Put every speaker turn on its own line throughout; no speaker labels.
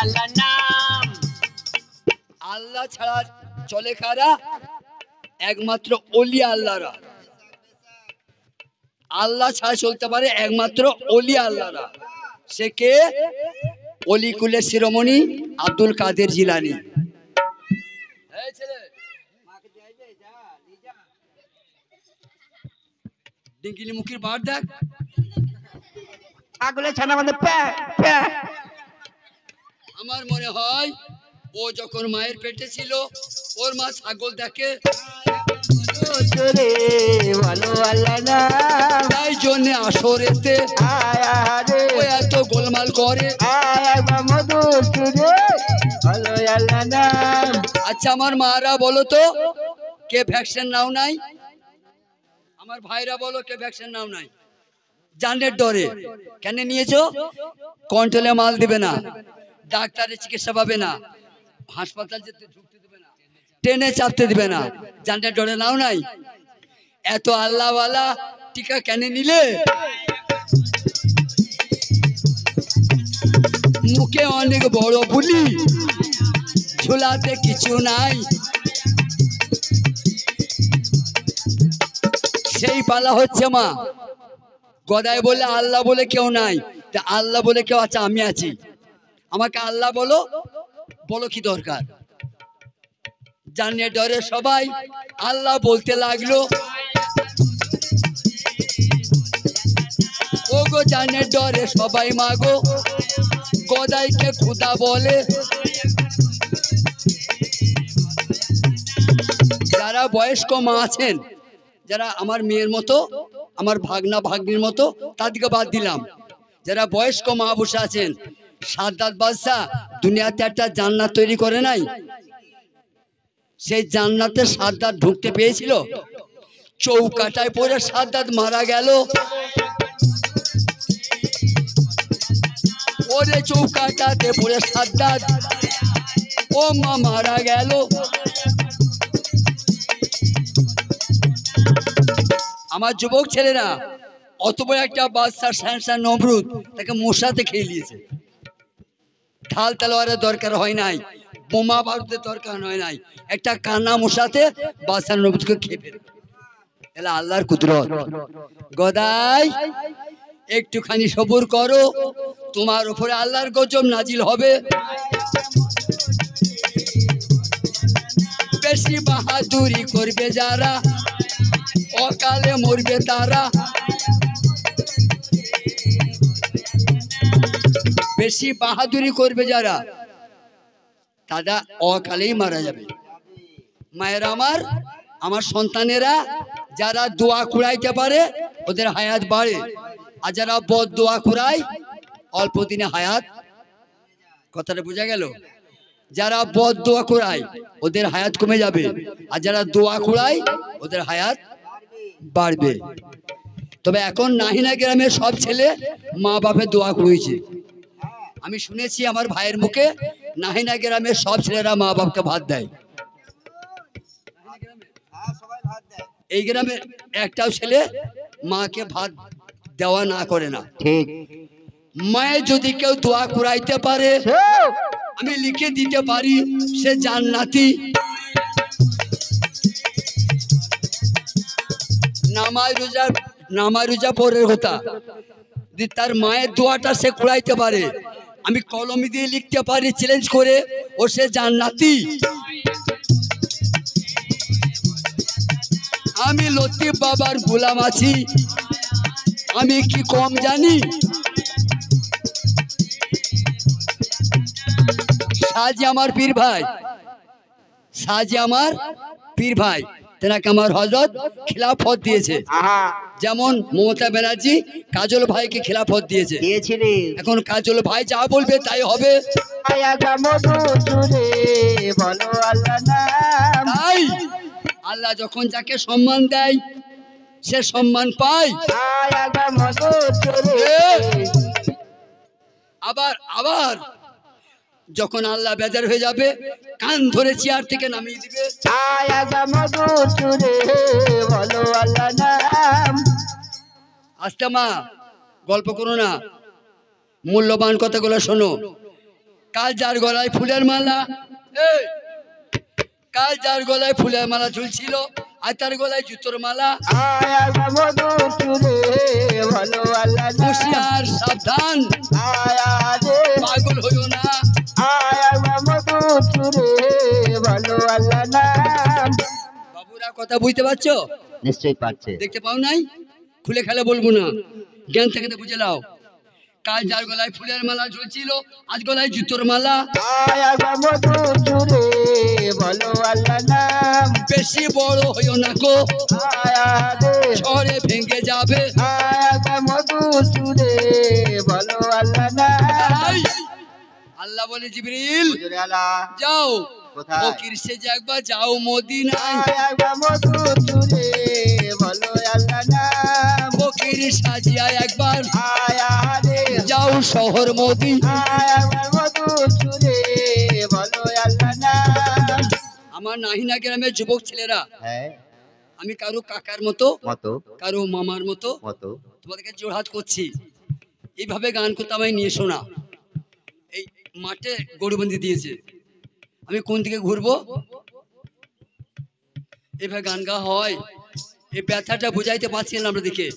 আল্লাহর নাম।
আল্লাহ ছাড়া চলে কারা? একমাত্র ওলি আল্লাহরা। আল্লাহ ছাড়া চলতে পারে একমাত্র ওলি আল্লাহরা। সে কে? অলি কুলের শিরোমণি আব্দুল কাদের জিলানী। ডিঙ্গিলি মুখের বার দেখ।
ছাগলের ছানা মানে
আমার মনে হয় ও যখন মায়ের পেটে ছিল ওর মা ছাগল দেখে, তাই জন্য আসরেতে ও এত গোলমাল করে। আচ্ছা আমার মারা বলো তো কে ভ্যাকসিন নাও নাই? আমার ভাইরা বলো কে ভ্যাকসিন নাও নাই? জানের ডরে। কেন নিয়েছো? কন্ট্রোলে মাল দিবে না, ডাক্তারের চিকিৎসা পাবে না, হাসপাতাল যেতে ঢুকতে দেবে না, ট্রেনে চাপতে দিবে না, জানের ডরে নাও নাই? এত আল্লাহওয়ালা টিকা কেন নিলে? মুখে অনেক বড় বুলি, ঝোলাতে কিছু নাই। সেই পালা হচ্ছে মা। গদায় বলে আল্লাহ বলে কেউ নাই, তা আল্লাহ বলে কেউ আছে? আমি আছি, আমাকে আল্লাহ বলো। বলো কি দরকার? জানিয়ে ডরে সবাই আল্লাহ বলতে লাগলো। ও গো জানিয়ে ডরে সবাই মাগো, গদাইকে খুদা বলে। যারা বয়স্ক মা আছেন, যারা আমার মেয়ের মতো, আমার ভাগনা ভাগ্নির মতো, তাদেরকে বাদ দিলাম। যারা বয়স্ক মা বসে আছেন, সাদ্দাত বাদশা দুনিয়াতে একটা জান্নাত তৈরি করে নাই? সেই জান্নাতে সাদ্দাত ঢুকতে পেয়েছিল? চৌকাটায় পড়ে সাদ্দাত মারা গেল। ওরে চৌকাটাতে পড়ে সাদ্দাত ও মা মারা গেল। আমার যুবক ছেলেরা, অত বড় একটা বাদশা শাহজাহান নমরুদ তাকে মশাতে খেয়ে নিয়েছে। ঢাল তলোয়ারের দরকার হয় নাই, বোমা বারুদের দরকার হয় নাই, একটা কানা মশাতে বাদশা নমরুদকে খেয়ে ফেলে। এলা আল্লাহর কুদরত। গদাই একটুখানি সবুর করো, তোমার উপরে আল্লাহর গজব নাজিল হবে। বেশি বাহাদুরি করবে যারা, অকালে মরবে তারা। বেশি বাহাদুরি করবে যারা, তারা অকালেই মারা যাবে। মায়েরা আমার, আমার সন্তানেরা, যারা দোয়া কুড়াইতে পারে ওদের হায়াত বাড়ে, আর যারা বদ দোয়া কুড়ায় অল্প দিনে হায়াত। কথাটা বোঝা গেল? যারা বদ দোয়া কুড়ায় ওদের হায়াত কমে যাবে, আর যারা দোয়া কুড়ায় ওদের হায়াত বাড়বে। তবে এখন নাহিনা গ্রামের সব ছেলে মা বাপের দোয়া কুড়িয়েছে। আমি শুনেছি আমার ভাইয়ের মুখে, নাহিনা গ্রামের সব ছেলেরা মা বাপকে ভাত দেয়। এই গ্রামের একটাও ছেলে মাকে ভাত দেওয়া না করে না।
ঠিক।
মায়ের যদি কেউ দোয়া কুড়াইতে পারে, আমি লিখে দিতে পারি সে জান্নাতি। নামাজ রোজা পরের কথা, যদি তার মায়ের দোয়াটা সে কুড়াইতে পারে, আমি কলমে দিয়ে লিখতে পারি চ্যালেঞ্জ করে, ও সে জান্নাতি। আমি লতিফ বাবার গোলাম আছি, আমি কি কম জানি? সাজি আমার পীর ভাই, সাজি আমার পীর ভাই, তেনাকে আমার হযরত খিলাফত দিয়েছে। যেমন মমতা ব্যানার্জি কাজল ভাইকে খিলাফত দিয়েছে। এখন কাজল ভাই যা বলবে তাই হবে। তাই আল্লাহ যখন যাকে সম্মান দেয় সে সম্মান পায়। আবার আবার যখন আল্লাহ বেজার হয়ে যাবে, কান ধরে চেয়ার থেকে নামিয়ে দিবে। আস্তে মা, গল্প করো না, মূল্যবান কথাগুলো শোনো। কাল যার গলায় ফুলের মালা, এই কাল যার গলায় ফুলের মালা ঝুলছিল আর তার গলায় জুতোর মালা।
আয়া মধু চুরে বলো আল্লাহ নাম।
হুঁশিয়ার সাবধান,
আয়া রে
পাগল হইও না।
আয়া মধু চুরে বলো আল্লাহ নাম।
বাবুরা কথা বুঝতে পারছো?
নিশ্চয়ই পারছে।
দেখতে পাও নাই? খুলে খেলে বলবো না, জ্ঞান থেকে তো বুঝে নাও। কাল যার গলায় ফুলের মালা ঝুলছিল আজ গলায় জুতোর মালা।
আয়া মধু চুরে বলো আল্লাহ নাম।
বেশি বড় হইও না গো,
আয়া রে
ঝড়ে ভেঙে যাবে।
আয়া মধু চুরে বলো আল্লাহ নাম।
এই, আল্লাহ বলে জিবরিল
হুজুরে আলা
যাও,
কোথায়?
ফকির সেজে একবার যাও মদিনায়।
আয়া মধু চুরে বলো আল্লাহ নাম।
ফকির সাজিয়া একবার
আয়া রে
যাও শহর মদিনা।
আয়া মধু চুরে বলো আল্লাহ নাম।
আমার নাহিনা গ্রামের যুবক ছেলেরা,
হ্যাঁ
আমি কারো কাকার মতো
মতো
কারো মামার মতো
মতো
তোমাদেরকে জোড়হাত করছি, এইভাবে গান করতে আমায় নিয়ে শোনা। এই মাঠে গরুবন্দি দিয়েছে, আমি কোন দিকে ঘুরবো? এভাবে গান গা হয়। এই ব্যথাটা বুঝাইতে পারছি না আমরা দিকে,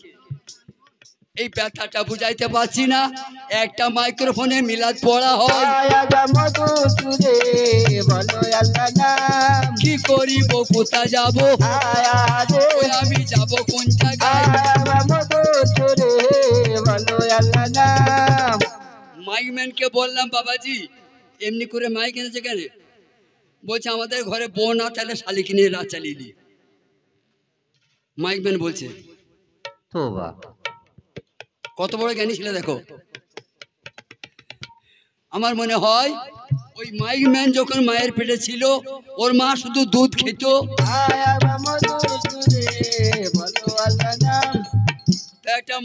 এই ব্যথাটা বুঝাইতে পারছি না। একটা মাইক্রোফোনে মিলাদ পড়া হয়,
আয়া মধু চুরে বলো আল্লাহ নাম।
কি করিব কোথায় যাব,
আয়া রে
ওই আমি যাব কোন জায়গায়।
আয়া মধু চুরে বলো আল্লাহ নাম।
মাইকম্যানকে বললাম বাবাজি এমনি করে মাইক এনেছে কেন? বলছে আমাদের ঘরে বউ না তাহলে শালিকে নিয়ে রাত চালিয়ে দিই। মাইকম্যান বলছে,
তোবা
কত বড় জ্ঞানী ছিল দেখো। আমার মনে হয় ওই মাইকম্যান যখন মায়ের পেটে ছিল ওর মা শুধু দুধ খেত।
আয়া মধু চুরে বলো আল্লাহ নাম।
তা একটা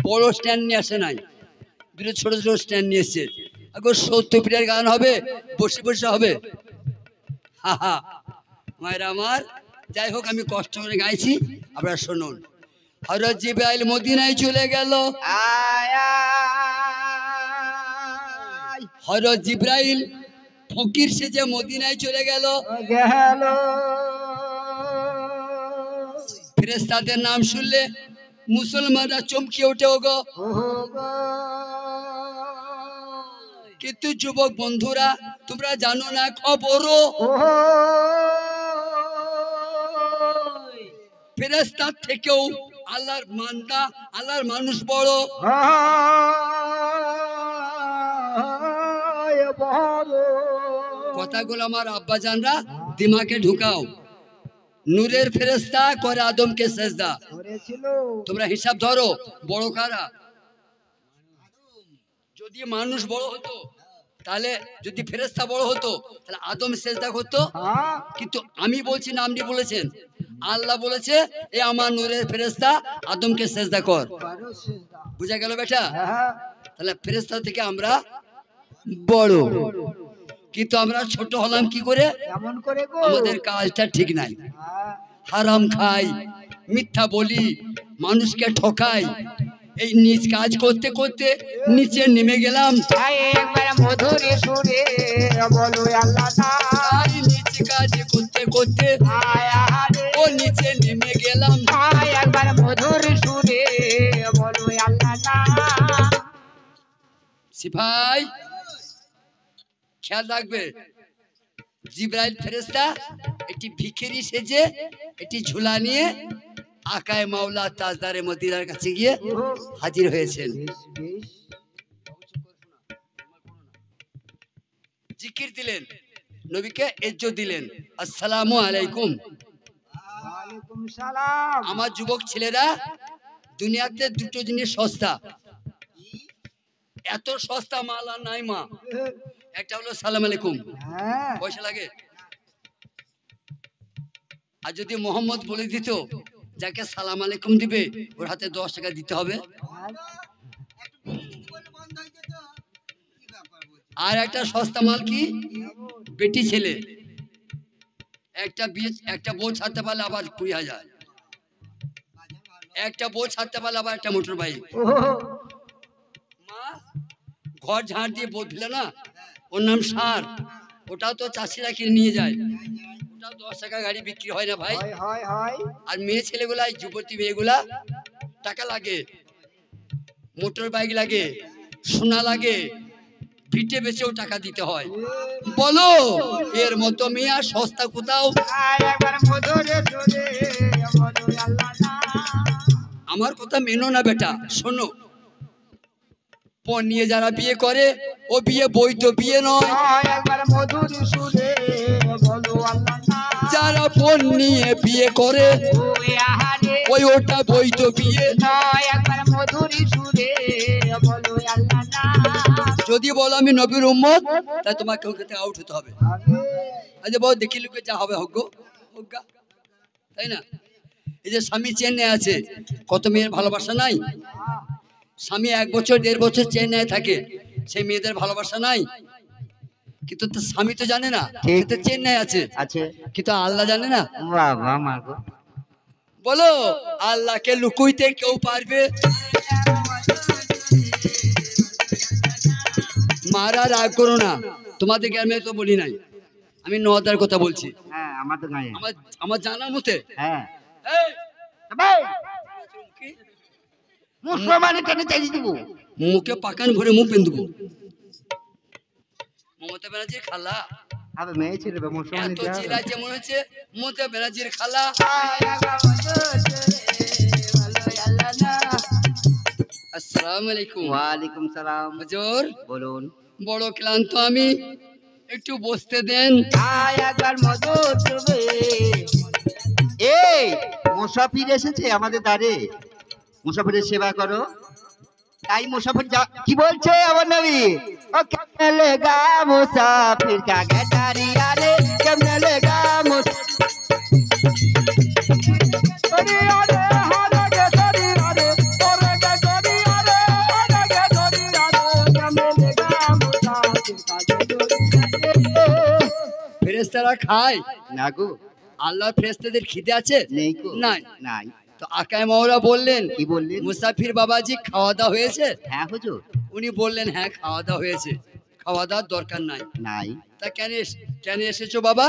বড় স্ট্যান্ড নিয়ে আসে নাই, দুটো ছোট ছোট স্ট্যান্ড নিয়ে এসছে। এখন 70 ফিটের গান হবে, বসে বসে হবে। হা হা, মায়ের আমার। যাই হোক আমি কষ্ট করে গাইছি, আপনারা শুনুন। হযরত জিবরাইল মদিনায় চলে গেল।
আয়া
হযরত জিবরাইল ফকির সেজে মদিনায় চলে গেল।
গেল
ফেরেশতাদের নাম শুনলে মুসলমানরা চমকে ওঠে ওগো। কিন্তু যুবক বন্ধুরা তোমরা জানো না খবর, ফেরেশতার থেকেও আল্লাহর মান্দা, আল্লাহর মানুষ বড়। কথাগুলো আমার আব্বাজানরা দিমাগে ঢুকাও। নূরের ফেরেশতা করে আদমকে সেজদা। তোমরা হিসাব ধরো বড় কারা। যদি মানুষ বড় হতো তাহলে, যদি ফেরেশতা বড় হতো তাহলে আদম সেজদা করতো। কিন্তু আমি বলছি না, আপনি বলেছেন। আল্লাহ বলেছে এ আমার নূরের ফেরেশতা আদমকে সেজদা কর। বুঝা গেল বেটা? তাহলে ফেরেশতা থেকে আমরা বড়, কিন্তু আমরা ছোট হলাম কি করে? আমাদের কাজটা ঠিক নাই, হারাম খাই, মিথ্যা বলি, মানুষকে ঠকাই। এই নিজ কাজ করতে করতে নিচে নেমে গেলাম।
একবার মধুর সুরে বলো আল্লাহ নাম।
এই নিজ কাজ করতে করতে
আয়া রে
ও নিচে নেমে গেলাম।
একবার মধুর সুরে বলো আল্লাহ নাম।
সিপাই খেয়াল রাখবে, জিবরাইল ফেরেশতা একটি ভিখারি সেজে একটি ঝুলা নিয়ে আকায়ে মাওলা তাজদারে মদিনার কাছে গিয়ে হাজির হয়েছেন। জিকির দিলেন, নবীকে ইজ্জত দিলেন, আসসালামু আলাইকুম।
ওয়ালাইকুম সালাম।
আমার যুবক ছেলেরা, দুনিয়াতে দুটো জিনিস সস্তা, এত সস্তা মাল আর নাই মা। একটা হলো সালাম আলাইকুম,
হ্যাঁ
পয়সা লাগে। আর যদি মোহাম্মদ বলে দিত যাকে সালাম আলাইকুম দিবে ওর হাতে 10 টাকা দিতে হবে। আর একটা সস্তা মাল কি? বেটি ছেলে। একটা বউ ছাড়তে পারলে আবার 20,000, একটা বউ ছাড়তে পারলে আবার একটা মোটর বাইক। মা ঘর ঝাড় দিয়ে বদলে না, ওর নাম সার। ওটাও তো চাষিরা কিনে নিয়ে যায়, ওটাও 10 টাকা গাড়ি বিক্রি হয় না ভাই।
হয় হয় হয়।
আর মেয়ে ছেলেগুলা, যুবতী মেয়েগুলা টাকা লাগে, মোটর বাইক লাগে, সোনা লাগে, ভিটে বেচেও টাকা দিতে হয়। বলো এর মতো মেয়ে আর সস্তা কোথাও?
আয় একবার মধুরে সুরে বলো আল্লাহ না।
আমার কথা মেনো না বেটা, শোনো। পণ নিয়ে যারা বিয়ে করে ও বিয়ে বৈধ বিয়ে নয়।
আয় একবার মধুরে সুরে বলো আল্লাহ না।
যারা পণ নিয়ে বিয়ে করে
ওই আহারে
ওই ওটা বৈধ বিয়ে।
নয়, একবার মধুরে সুরে বলো আল্লাহ না।
যদি বলো আমি নবীর উম্মত, তা তোমাকে ওখান থেকে আউট হতে হবে। আচ্ছা বল দেখি লোকে যা হবে হোক গো, হোক, তাই না? এই যে স্বামী চেন্নাই আছে, কত মেয়ের ভালোবাসা নাই? স্বামী 1 বছর 1.5 বছর চেন্নাই থাকে, সেই মেয়েদের ভালোবাসা নাই? কিন্তু তার স্বামী তো জানে না সে তো চেন্নাই আছে,
আছে
কিন্তু আল্লাহ জানে না।
বাবা মা গো।
বলো আল্লাহকে লুকুইতে কেউ পারবে? মারা রাগ করো না, তোমাদের গ্রামে তো বলি নাই, আমি নওদার কথা বলছি।
হ্যাঁ আমার তো গায়ে।
আমার আমার জানা মতে
হ্যাঁ
এই,
ভাই মুসলমানে টেনে চালিয়ে দিব।
মুখে পাকান ভরে মুখ বেঁধে দেবো। মমতা ব্যানার্জির খালা
আবে মেয়ে ছিল বে মুসলমানে
এত চিল্লাচ্ছে মনে হচ্ছে মমতা ব্যানার্জির খালা। আসসালামু আলাইকুম।
ওয়ালাইকুম সালাম।
হুজুর
বলুন।
বড় ক্লান্ত আমি, একটু বসতে দেন।
আয় একবার মধুর সুরে। এই মুসাফির এসেছে আমাদের দ্বারে, মুসাফিরের সেবা করো। তাই মুসাফির কি বলছে আমার নবী? ও কেমনে লেগা মুসাফির কা গেটারি আরে, কেমনে লেগা
ফেরেশতারা খায়
না গো।
আল্লাহ ফেরেশতাদের খিদে আছে?
নেই গো।
নাই।
নাই।
তো আকায় মাওলা বললেন,
কি বললেন?
মুসাফির বাবাজি খাওয়া দাওয়া হয়েছে?
হ্যাঁ হুজুর।
উনি বললেন হ্যাঁ খাওয়া দাওয়া হয়েছে, খাওয়া দাওয়ার দরকার নাই।
নাই।
তা কেন এসেছো বাবা?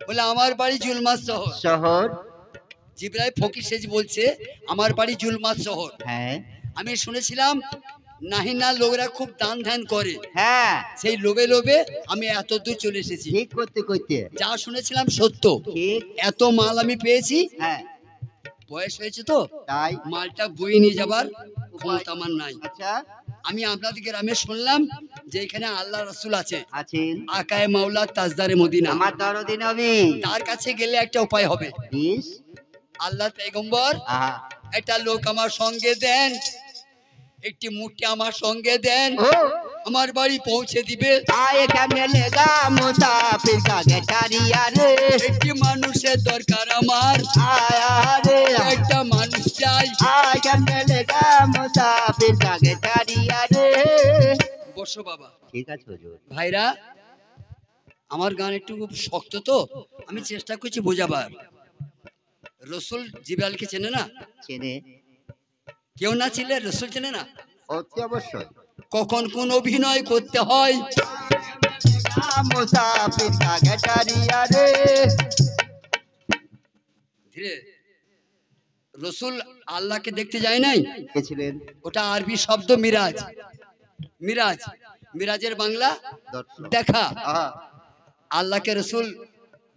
বলে আমার বাড়ি জুলমাস শহর।
শহর?
জিবরাইল ফকির সেজ বলছে আমার বাড়ি জুলমাস শহর।
হ্যাঁ
আমি শুনেছিলাম নাহিনা লোকরা খুব দান ধ্যান করে,
হ্যাঁ
সেই লোভে লোভে আমি এত দূর চলে এসেছি।
ঠিক করতে করতে
যা শুনেছিলাম সত্য,
ঠিক।
এত মাল আমি পেয়েছি।
হ্যাঁ
বয়স হয়েছে তো
তাই।
মালটা বয়ে নিয়ে যাবার ক্ষমতা আমার নাই।
আচ্ছা
আমি আপনাদের গ্রামে শুনলাম যে এখানে আল্লাহ রাসূল আছে,
আছেন
আকায়ে মাওলা তাজদারে মদিনা।
আমার দরদি নবী।
তার কাছে গেলে একটা উপায় হবে।
বিশ
আল্লাহ পয়গম্বর
আহা
একটা লোক আমার সঙ্গে দেন, একটি মূর্তি আমার সঙ্গে দেন,
ও
আমার বাড়ি পৌঁছে দিবে।
আয়ে কেমনে লেগা মুসাফির কা গেটারি আরে,
একটি মানুষের দরকার আমার,
আয় আরে
একটা মানুষ চাই।
আয় কেমনে লেগা মুসাফির কা গেটারি আরে।
বসো বাবা।
ঠিক আছে হুজুর।
ভাইরা আমার গান একটু খুব শক্ত তো, আমি চেষ্টা করছি বোঝাবার। রসুল জিবরাইলকে চেনে না?
চেনে।
কেউ না চিনলে রসুল চেনে না?
অতি অবশ্যই।
কখন কোন অভিনয় করতে হয়।
মুসাফির কা গেটারি আরে।
ধীরে। রসুল আল্লাহকে দেখতে যায় নাই,
গেছিলেন
ওটা আরবি শব্দ মিরাজ। মিরাজ, মিরাজের বাংলা
দর্শন।
দেখা।
আহা
আল্লাহকে রসুল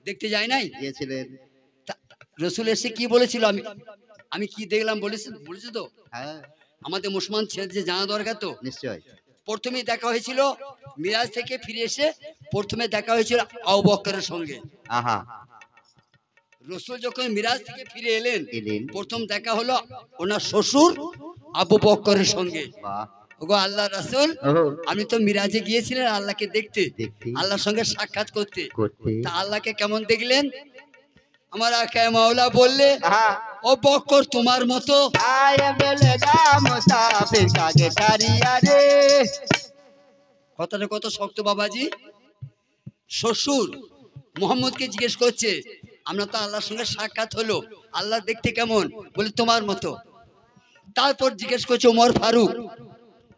দেখতে যায় নাই।
গিয়েছিলেন।
রসুল এসে কি বলেছিল? আমি কি দেখলাম বলেছে তো?
হ্যাঁ
আমাদের মুসলমান ছেলে যে জানা দরকার তো।
নিশ্চয়।
প্রথমে দেখা হয়েছিল মিরাজ থেকে ফিরে এসে, প্রথমে দেখা হয়েছিল আবু বকরের সঙ্গে।
আহা
রসুল যখন মিরাজ থেকে ফিরে এলেন,
এলেন।
প্রথম দেখা হলো ওনার শ্বশুর আবু বকরের সঙ্গে।
বাহ।
ওগো আল্লাহ রাসূল,
ওহো
আমি তো মিরাজে গিয়েছিলেন আল্লাহকে দেখতে,
দেখতে।
আল্লাহর সঙ্গে সাক্ষাৎ করতে।
করতে।
তা আল্লাহকে কেমন দেখলেন? আমার আকায়ে মাওলা বললে,
আহা
ও বকর তোমার মতো।
আয়ে লেগা মুসাফির কা গেটারি আরে।
কথাটা কত শক্ত বাবাজি। শ্বশুর মোহাম্মদকে জিজ্ঞেস করছে, আমরা তো আল্লাহর সঙ্গে সাক্ষাৎ হলো, আল্লাহ দেখতে কেমন? বলে তোমার মতো। তারপর জিজ্ঞেস করছে ওমর ফারুক,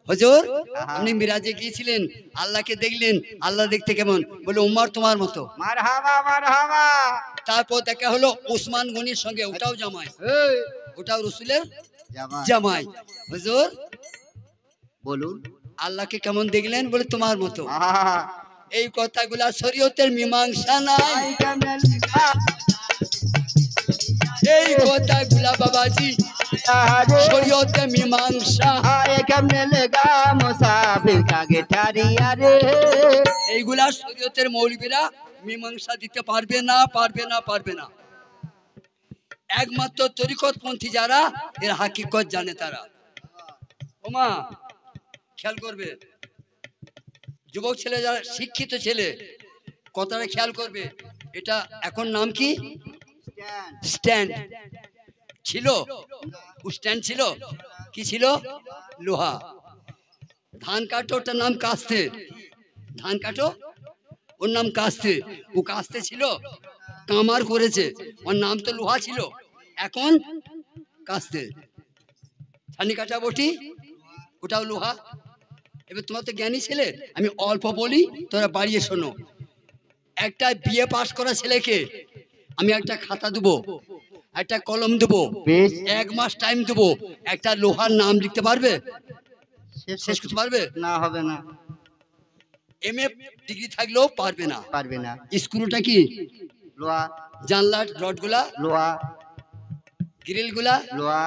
হুজুর আপনি মিরাজে গিয়েছিলেন, আল্লাহকে দেখলেন, আল্লাহ দেখতে কেমন? বলে উমর তোমার মতো।
মারহাবা মারহাবা।
তারপর দেখা হলো ওসমান গনির সঙ্গে, ওটাও জামাই,
এই,
ওটাও রসুলের
জামাই।
জামাই। হুজুর
বলুন।
আল্লাহকে কেমন দেখলেন? বলে তোমার মতো।
আহা,
এই কথাগুলা শরীয়তের মীমাংসা নাই,
আই কেমনে লেগা
এই কথাগুলা বাবাজি
রে,
শরীয়তের মীমাংসা।
আয় কেমনে লেগা মুসাফির কা গেটারিয়া রে।
এইগুলা শরীয়তের মৌলবীরা মীমাংসা দিতে পারবে না, পারবে না, পারবে না। একমাত্র তরিকতপন্থী যারা এর হাকিকত জানে তারা। ওমা খেয়াল করবে, যুবক ছেলে যারা শিক্ষিত ছেলে কথাটা খেয়াল করবে। এটা এখন নাম কি? স্ট্যান্ড ছিল, স্ট্যান্ড ছিল, কি ছিল? লোহা। ধান কাটো ওটার নাম কাস্তে, ধান কাটো ওর নাম কাস্তে। ও কাস্তে ছিল, কামার করেছে, ওর নাম তো লোহা ছিল, এখন কাস্তে। ছানি কাটা বটি ওটাও লোহা। এবার তোমার তো জ্ঞানী ছেলে, আমি অল্প বলি, তোরা বাড়িয়ে শোনো। একটা বিএ পাশ করা ছেলেকে আমি একটা খাতা দেবো, একটা কলম দেবো,
বেশ,
1 মাস টাইম দেবো, একটা লোহার নাম লিখতে পারবে? শেষ করতে পারবে?
না, হবে না,
এমএ ডিগ্রি থাকলেও পারবে না।
পারবে না।
স্ক্রুটা কি?
লোহা,
জানলার রডগুলা,
লোহা,
গ্রিলগুলা।
লোহা।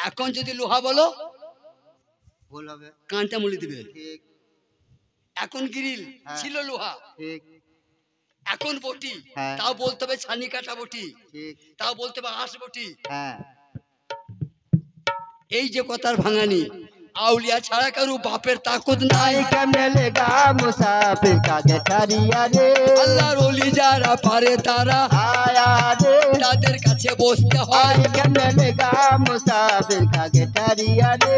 এখন যদি লোহা বলো
ভুল হবে।
কানটা মুড়ে দিবে।
ঠিক
এখন গ্রিল
হ্যাঁ।
ছিল লোহা,
ঠিক
এখন বটি,
হ্যাঁ।
তাও বলতে হবে ছানি কাটা বটি,
ঠিক
তাও বলতে হবে আঁশ বটি।
হ্যাঁ।
এই যে কথার ভাঙানি, আউলিয়া ছাড়া কারু বাপের তাকত নাই।
আই কেমনে লেগা মুসাফির কা গেটারিয়া রে।
আল্লাহর ওলি যারা পারে তারা
আয়া রে,
তাদের কাছে বসতে হয়।
আই কেমনে লেগা মুসাফির কা গেটারিয়া রে।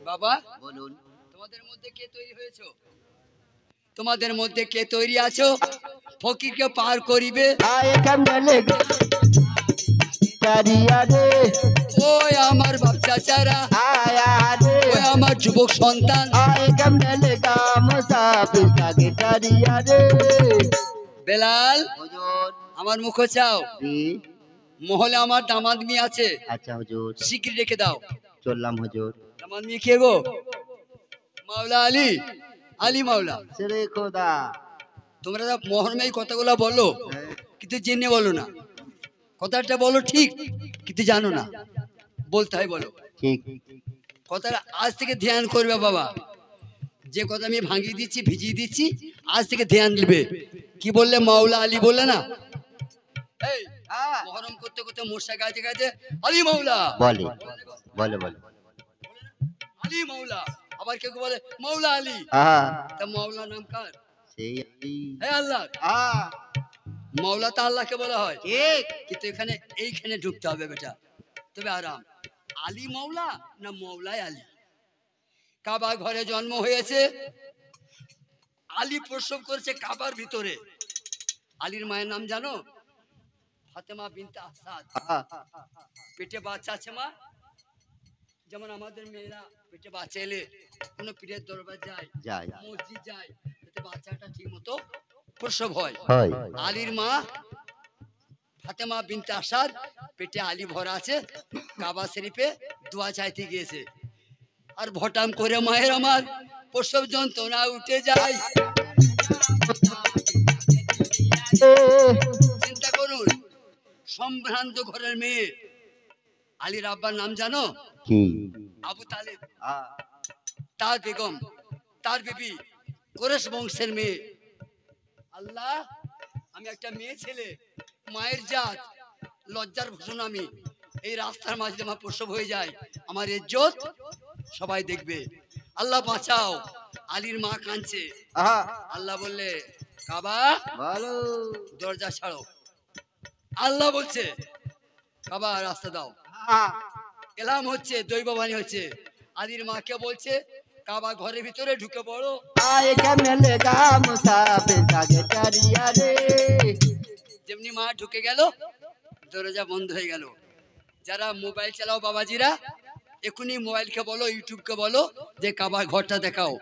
বাবা
বলুন।
তোমাদের মধ্যে কে তৈরি হয়েছো? তোমাদের মধ্যে কে তৈরি আছো ফকিরকে পার করিবে?
আই কেমনে লেগা গেটারিয়া রে।
ওই আমার বাপ চাচারা,
আয়া রে,
ওই আমার যুবক সন্তান,
আই কেমনে লেগা মুসাফির কা গেটারিয়া রে।
বেলাল
হুজুর।
আমার মুখ চাও,
জি।
মহলে আমার দামাদ মেয়ে আছে,
আচ্ছা হুজুর,
শিগগির রেখে দাও।
চললাম হুজুর।
দামাদ মেয়ে কে গো? মাওলা আলী, আলী মাওলা।
ছেড়ে খোদা।
তোমরা মহরমে এই কথাগুলো বলো, কিন্তু জেনে বলো না। কথাটা বলো ঠিক, কিন্তু জানো না, বলতে হয় বলো।
ঠিক।
কথাটা আজ থেকে ধ্যান করবে বাবা। যে কথা আমি ভাঙিয়ে দিচ্ছি, ভিজিয়ে দিচ্ছি, আজ থেকে ধ্যান দিবে। কি বললে? মাওলা আলী বললে না? এই মহরম করতে করতে মোর্শা গাইতে গাইতে আলী মাওলা
বলে বলে বলে।
আলী মাওলা, আবার কেউ কেউ বলে মাওলা আলী।
আহা,
তা মাওলা নাম কার?
সেই
হে আল্লাহ।
আহা,
মাওলা তো আল্লাহকে বলা হয়,
ঠিক।
কিন্তু এখানে এইখানে ঢুকতে হবে বেটা, তবে আরাম। আলী মাওলা না মাওলায় আলী? কাবা ঘরে জন্ম হয়েছে, আলী প্রসব করেছে কাবার ভিতরে। আলীর মায়ের নাম জানো? ফাতেমা বিনতে আসাদ।
আহা,
পেটে বাচ্চা আছে মা, যেমন আমাদের মেয়েরা পেটে বাচ্চা এলে কোনো পীরের দরবার যায়,
যায়।
মসজিদ যায়, যাতে বাচ্চাটা ঠিক মতো প্রসব হয়।
হয়।
আলীর মা ফাতেমা বিনতে আসাদ, পেটে আলী ভরা আছে, কাবা শরীফে দোয়া চাইতে গিয়েছে। আর ভটাম করে মায়ের আমার প্রসব যন্ত্রণা উঠে যায়। চিন্তা করুন, সম্ভ্রান্ত ঘরের মেয়ে। আলীর আব্বার নাম জানো?
কি?
আবু তালেব।
আহা,
তার বেগম, তার বিবি কোরেশ বংশের মেয়ে। আল্লাহ, আমি একটা মেয়ে ছেলে, মায়ের জাত, লজ্জার ভূষণ আমি। এই রাস্তার মাঝে আমার প্রসব হয়ে যায়, আমার ইজ্জত সবাই দেখবে। আল্লাহ বাঁচাও। আলীর মা কাঁদছে।
আহা,
আল্লাহ বললে কাবা
বলো।
দরজা ছাড়ো। আল্লাহ বলছে কাবা রাস্তা দাও।
আহা,
এলাম হচ্ছে, দৈববাণী হচ্ছে। আলীর মাকে বলছে কাবা ঘরের ভিতরে ঢুকে পড়ো।
আয় কেমনে লেগা মুসাফির কা গেটারিয়া রে।
যেমনি মা ঢুকে গেল, দরজা বন্ধ হয়ে গেল। যারা মোবাইল চালাও বাবাজিরা, এখনই মোবাইলকে বলো, ইউটিউবকে বলো যে কাবা ঘরটা দেখাও।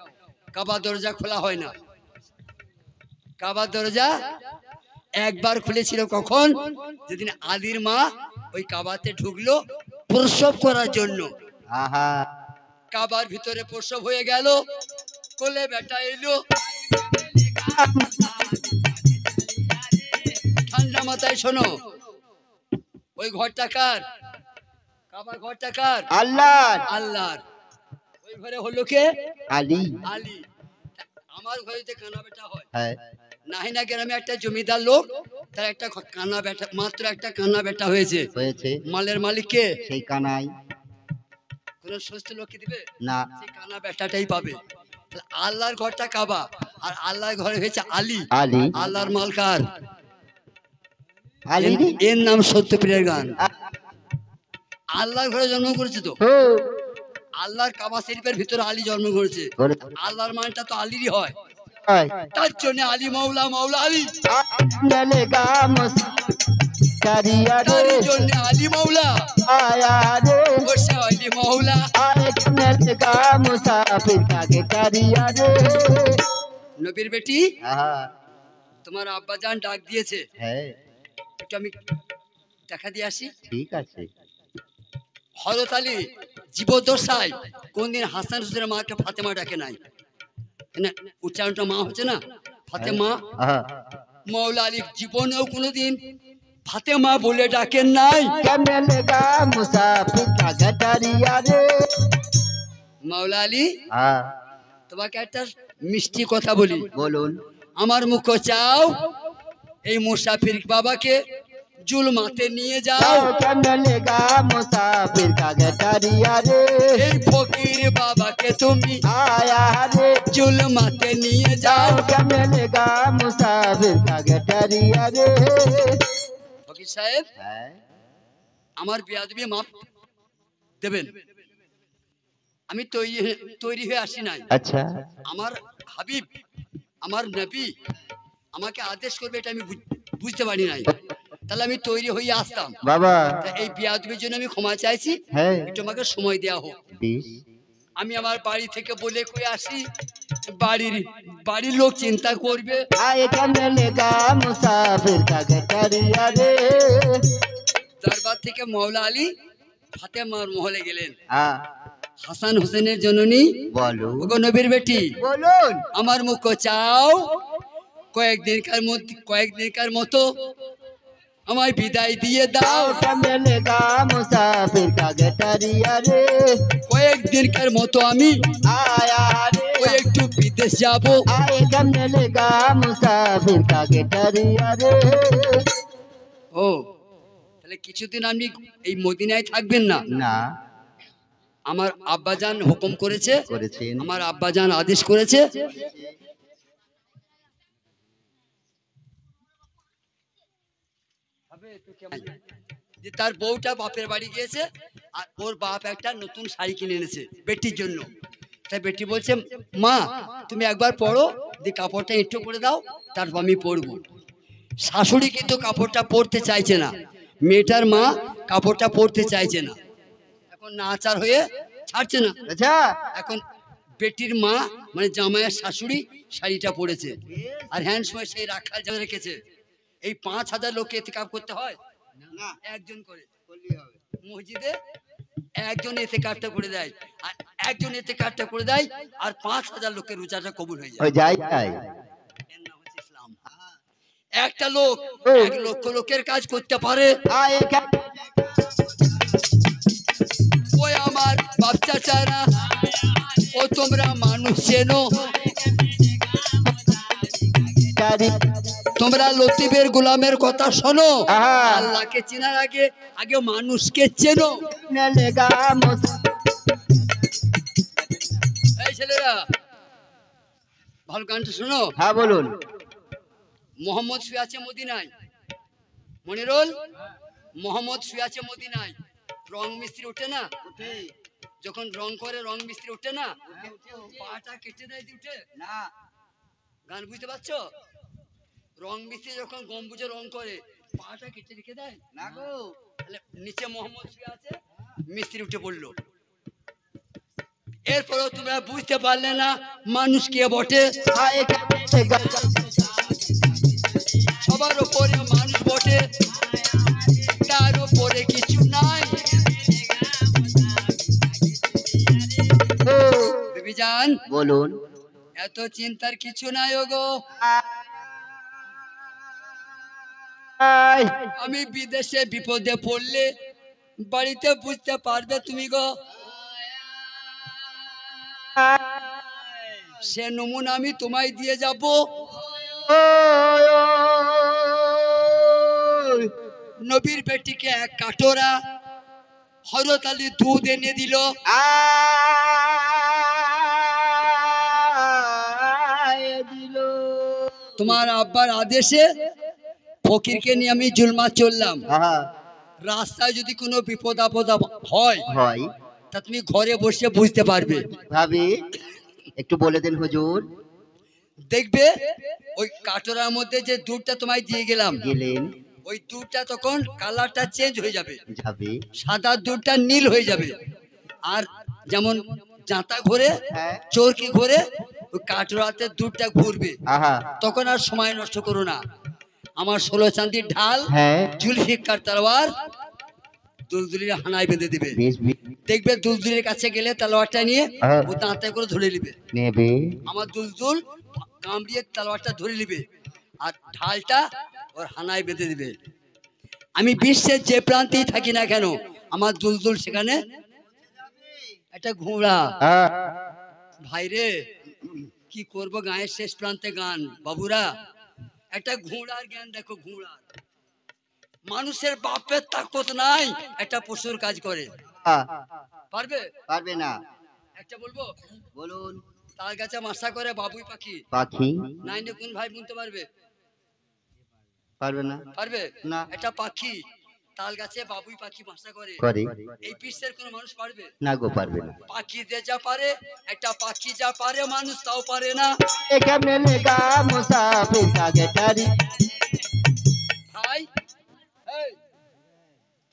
কাবা দরজা খোলা হয় না। কাবা দরজা একবার খুলেছিল কখন? যেদিন আলীর মা ওই কাবাতে ঢুকলো প্রসব করার জন্য।
আহা
কাবার ভিতরে প্রসব হয়ে গেল, কোলে বেটা এলো, ঠান্ডা মাথায় শোনো, ওই ঘরটা কার? কাবা ঘরটা কার?
আল্লাহর।
আল্লাহর। ওই ঘরে হলো কে?
আলী।
আলী। আমার ঘরেতে কানা বেটা হয়।
হ্যাঁ
নাহিনা গ্রামে একটা জমিদার লোক, তার একটা কানা বেটা, মাত্র একটা কানা বেটা হয়েছে।
হয়েছে।
মালের মালিক কে?
সেই কানাই।
কোন সুস্থ লোক কি দিবে
না।
সেই কানা বেটাটাই পাবে। তাহলে আল্লাহর ঘরটা কাবা, আর আল্লাহর ঘরে হয়েছে আলী।
আলী।
আল্লাহর মাল কার?
আলী।
এর নাম সত্যপ্রিয়ার গান। আল্লাহর ঘরে জন্ম করেছে তো, আল্লাহর কাবা শরীফের ভিতরে আলী জন্ম করেছে। আল্লাহর মানটা তো আলীরই হয়, তার জন্য আলী মাওলা, মাওলা আলী। তার জন্য আলী মাওলা, বসে আলী মাওলা। নবীর বেটি, তোমার আব্বা জান ডাক দিয়েছে, একটু আমি দেখা দিয়ে আসি।
ঠিক আছে।
হযরত আলী জীবদ্দশায় কোনদিন হাসান হুসেনের মাকে ফাতেমা ডাকে নাই। না, উচ্চারণটা মা হচ্ছে না, ফাতেমা। মাওলা আলী জীবনেও কোনোদিন ফাতেমা বলে ডাকেন নাই। মাওলা আলী, তোমাকে একটা মিষ্টি কথা বলি।
বলুন।
আমার মুখ চাও, এই মুসাফির বাবাকে জুলমাতে নিয়ে যাও। এই ফকির বাবাকে তুমি জুলমাতে নিয়ে যাও। ফকির সাহেব, আমার বেয়াদবি মাফ দেবেন। আমি তৈরি হয়ে আসি নাই।
আচ্ছা।
আমার হাবিব, আমার নবী আমাকে আদেশ করবে, এটা আমি বুঝতে পারি নাই। তাহলে আমি তৈরি হয়ে আসতাম
বাবা।
এই বেয়াদবির জন্য আমি ক্ষমা চাইছি। একটু আমাকে সময় দেওয়া হোক। আমি আমার বাড়ি থেকে বলে কই আসি, বাড়ির লোক চিন্তা করবে। দরবার থেকে মাওলা আলী ফাতেমার মহলে গেলেন। হাসান হোসেনের জননী, ওগো নবীর বেটি,
বলুন।
আমার মুখ চাও, কয়েকদিনকার মতো আমায় বিদায় দিয়ে দাও। কয়েকদিনকার মতো আমি একটু বিদেশ যাব। ও, তাহলে কিছুদিন আপনি এই মদিনায় থাকবেন না?
না।
আমার আব্বাজান হুকুম করেছে, আমার আব্বাজান আদেশ করেছে। যে তার বউটা বাপের বাড়ি গিয়েছে, আর ওর বাপ একটা নতুন শাড়ি কিনে এনেছে বেটির জন্য। তাই বেটি বলছে, মা তুমি একবার পরো, দিয়ে কাপড়টা একটু করে দাও, তারপর আমি পরবো। শাশুড়ি কিন্তু কাপড়টা পরতে চাইছে না, মেয়েটার মা কাপড়টা পরতে চাইছে না। এখন নাচার হয়ে ছাড়ছে না। এখন বেটির মা মানে জামাইয়ের শাশুড়ি শাড়িটা পরেছে, আর হ্যান্ড সময় সেই রাখাল জামা রেখেছে। এই 5000 লোককে ইতিকাফ করতে হয় না, একজন করে মসজিদে একজন ইতিকাফটা করে দেয়, আর একজন ইতিকাফটা করে দেয়, আর 5000 লোকের রোজাটা কবুল হয়ে যায়। এর নাম হচ্ছে ইসলাম। একটা লোক 1 লক্ষ লোকের কাজ করতে পারে। ওই আমার বাচ্চা চারা, ও তোমরা মানুষ চেনো, তোমরা লতিফের গোলামের কথা শোনো। আল্লাহকে চেনার আগে মানুষকে চেনো। এই ছেলেরা ভালো গানটা শোনো।
হ্যাঁ বলুন।
মোহাম্মদ শুয়ে আছে মদিনায়, মনিরুল, মোহাম্মদ শুয়ে আছে মদিনায়। রং মিস্ত্রি ওঠে না, যখন রং করে রং মিস্ত্রি ওঠে না, পাটা কেটে দেয়, উঠে না। গান বুঝতে পারছো? রং মিস্ত্রি যখন গম্বুজে রং করে পাটা কেটে রেখে দেয় না গো। তাহলে নিচে মোহাম্মদ শুয়ে আছে, মিস্ত্রি উঠে পড়লো, এরপরেও তোমরা বুঝতে পারলে না মানুষ কে বটে।
আয় কেমনে গাম
সবার উপরে মানুষ বটে, তার উপরে কিছু নাই।
ও
বেবি জান,
বলুন।
এত চিন্তার কিছু নাই ওগো।
আয়
আমি বিদেশে বিপদে পড়লে বাড়িতে বুঝতে পারবে তুমি গো। সে নমুনা আমি তোমায় দিয়ে যাব। নবীর বেটিকে এক কাটোরা হযরত আলী দুধ এনে দিল।
দিল
তোমার আব্বার আদেশে ফকিরকে নিয়ে আমি জুলমা চললাম।
আহা
রাস্তায় যদি কোনো বিপদ আপদ হয়
হয়
তা তুমি ঘরে বসে বুঝতে পারবে।
ভাবি একটু বলে দেন হুজুর।
দেখবে ওই কাটোরার মধ্যে যে দুধটা তোমায় দিয়ে গেলাম,
গেলেন
ওই দুধটা তখন কালারটা চেঞ্জ হয়ে যাবে,
যাবে।
সাদা দুধটা নীল হয়ে যাবে। আর যেমন জাঁতা ঘোরে,
হ্যাঁ
চরকি ঘোরে, ওই কাটোরাতে দুধটা ঘুরবে।
আহা
তখন আর সময় নষ্ট করো না। আমার 16 চাঁদির ঢাল,
হ্যাঁ
জুলফিকার তলোয়ার দুলদুলির হানায় বেঁধে দিবে।
বেশ
দেখবে দুলদুলির কাছে গেলে তলোয়ারটা নিয়ে
হ্যাঁ।
ও দাঁতে করে ধরে নিবে।
নেবে
আমার দুলদুল কামড়িয়ে তলোয়ারটা ধরে নিবে আর ঢালটা ওর হানায় বেঁধে দিবে। আমি বিশ্বের যে প্রান্তেই থাকি না কেন, আমার দুলদুল সেখানে একটা ঘোড়া।
আহ,
ভাইরে কি করব, গায়ের শেষ প্রান্তে গান। বাবুরা একটা ঘোড়ার জ্ঞান দেখো। ঘোড়ার মানুষের বাপের তাকত নাই, একটা পশুর কাজ করে।
আহ,
পারবে?
পারবে না।
একটা বলবো,
বলুন।
তার কাছে মাসা করে বাবুই পাখি।
পাখি
নাইনে কোন ভাই বুনতে পারবে?
পারবে না।
পারবে
না।
একটা পাখি তাল গাছে বাবুই পাখি বাসা করে।
করে
এই বিশ্বের কোন মানুষ পারবে?
না গো, পারবে না।
পাখি যে যা পারে, একটা পাখি যা পারে মানুষ তাও পারে না।
এ কেমনে লেগা মুসাফির কা গেটারি।
ভাই এই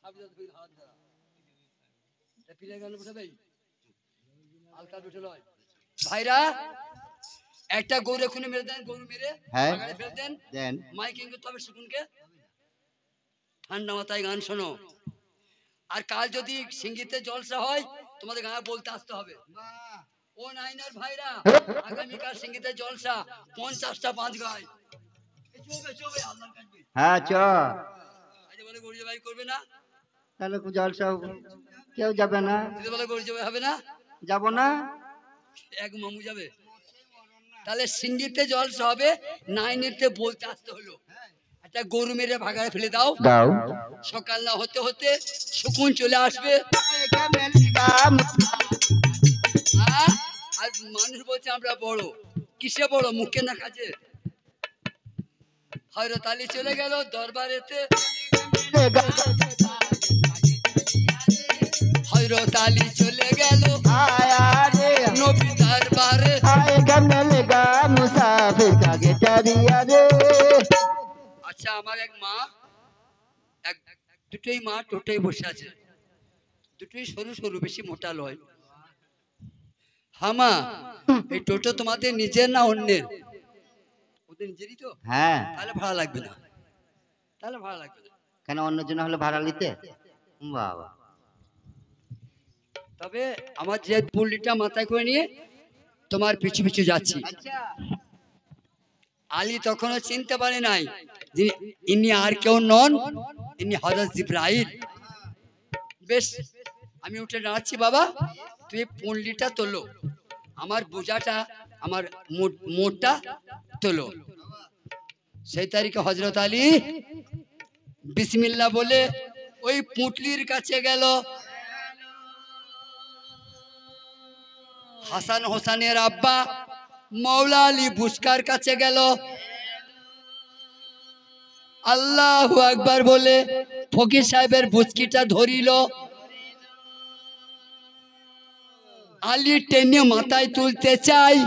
আপনি তো হাত ধরা এটা পিলে গান বসে দেই হালকা উঠে লয়। ভাইরা একটা গরু এখনই মেরে দেন, গরু মেরে
হ্যাঁ।
বাগানে ফেলে দেন।
দেন
মাইকিং করতে হবে শুকুনকে, ঠান্ডা মাথায় গান শোনো। আর কাল যদি সিঙ্গিতে জলসা হয় তোমাদের গায়ে বলতে আসতে হবে। ও নাইনার ভাইরা আগামীকাল সিঙ্গিতে জলসা, 50টা 5 গায় চলবে চলবে আল্লাহর কাছে।
হ্যাঁ চ
আজ বলে গরিব ভাই করবে না,
তাহলে জলসা কেউ যাবে না।
যদি বলে গরিব ভাই হবে না,
যাব না।
এক মামু যাবে। তাহলে সিঙ্গিতে জলসা হবে, নাইনেতে বলতে আসতে হলো। একটা গরু মেরে ভাগাড়ে ফেলে দাও,
দাও
সকাল না হতে হতে শকুন চলে আসবে।
এ কেমনে লেগা
হ্যাঁ? আর মানুষ বলছে আমরা বড়, কিসে বড়? মুখে না কাজে। হযরত আলী চলে গেল দরবারেতে।
লেগা
হযরত আলী চলে গেল
আয়া রে।
নবী দরবারে।
আয় কেমনে লেগা মুসাফির কা গেটারি রে।
আচ্ছা, আমার এক মা, এক দুটোই মা টোটোয় বসে আছে, দুটোই সরু সরু, বেশি মোটা লয়। হামা এই টোটো তোমাদের নিজের না অন্যের? ওদের নিজেরই তো।
হ্যাঁ
তাহলে ভাড়া লাগবে না, তাহলে ভাড়া লাগবে না।
কেন অন্য জন হলে ভাড়া নিতে? বাবা
তবে আমার যে পুল্লিটা মাথায় করে নিয়ে তোমার পিছু পিছু যাচ্ছি।
আচ্ছা
আলী তখনও চিনতে পারে নাই যে ইনি আর কেউ নন, ইনি হযরত জিবরাইল। বেশ, আমি উঠে দাঁড়াচ্ছি। বাবা তুমি পুল্লিটা তোলো, আমার বোঝাটা, আমার মোটটা তোলো। সেই তারিখে হযরত আলী বিসমিল্লাহ বলে ওই পুঁটলির কাছে গেল। হাসান হোসেনের আব্বা মৌলা আলী বুসকার কাছে গেল। আল্লাহু আকবার বলে ফকির সাহেবের বুচকিটা ধরিল। আলী টেনে মাথায় তুলতে চাই।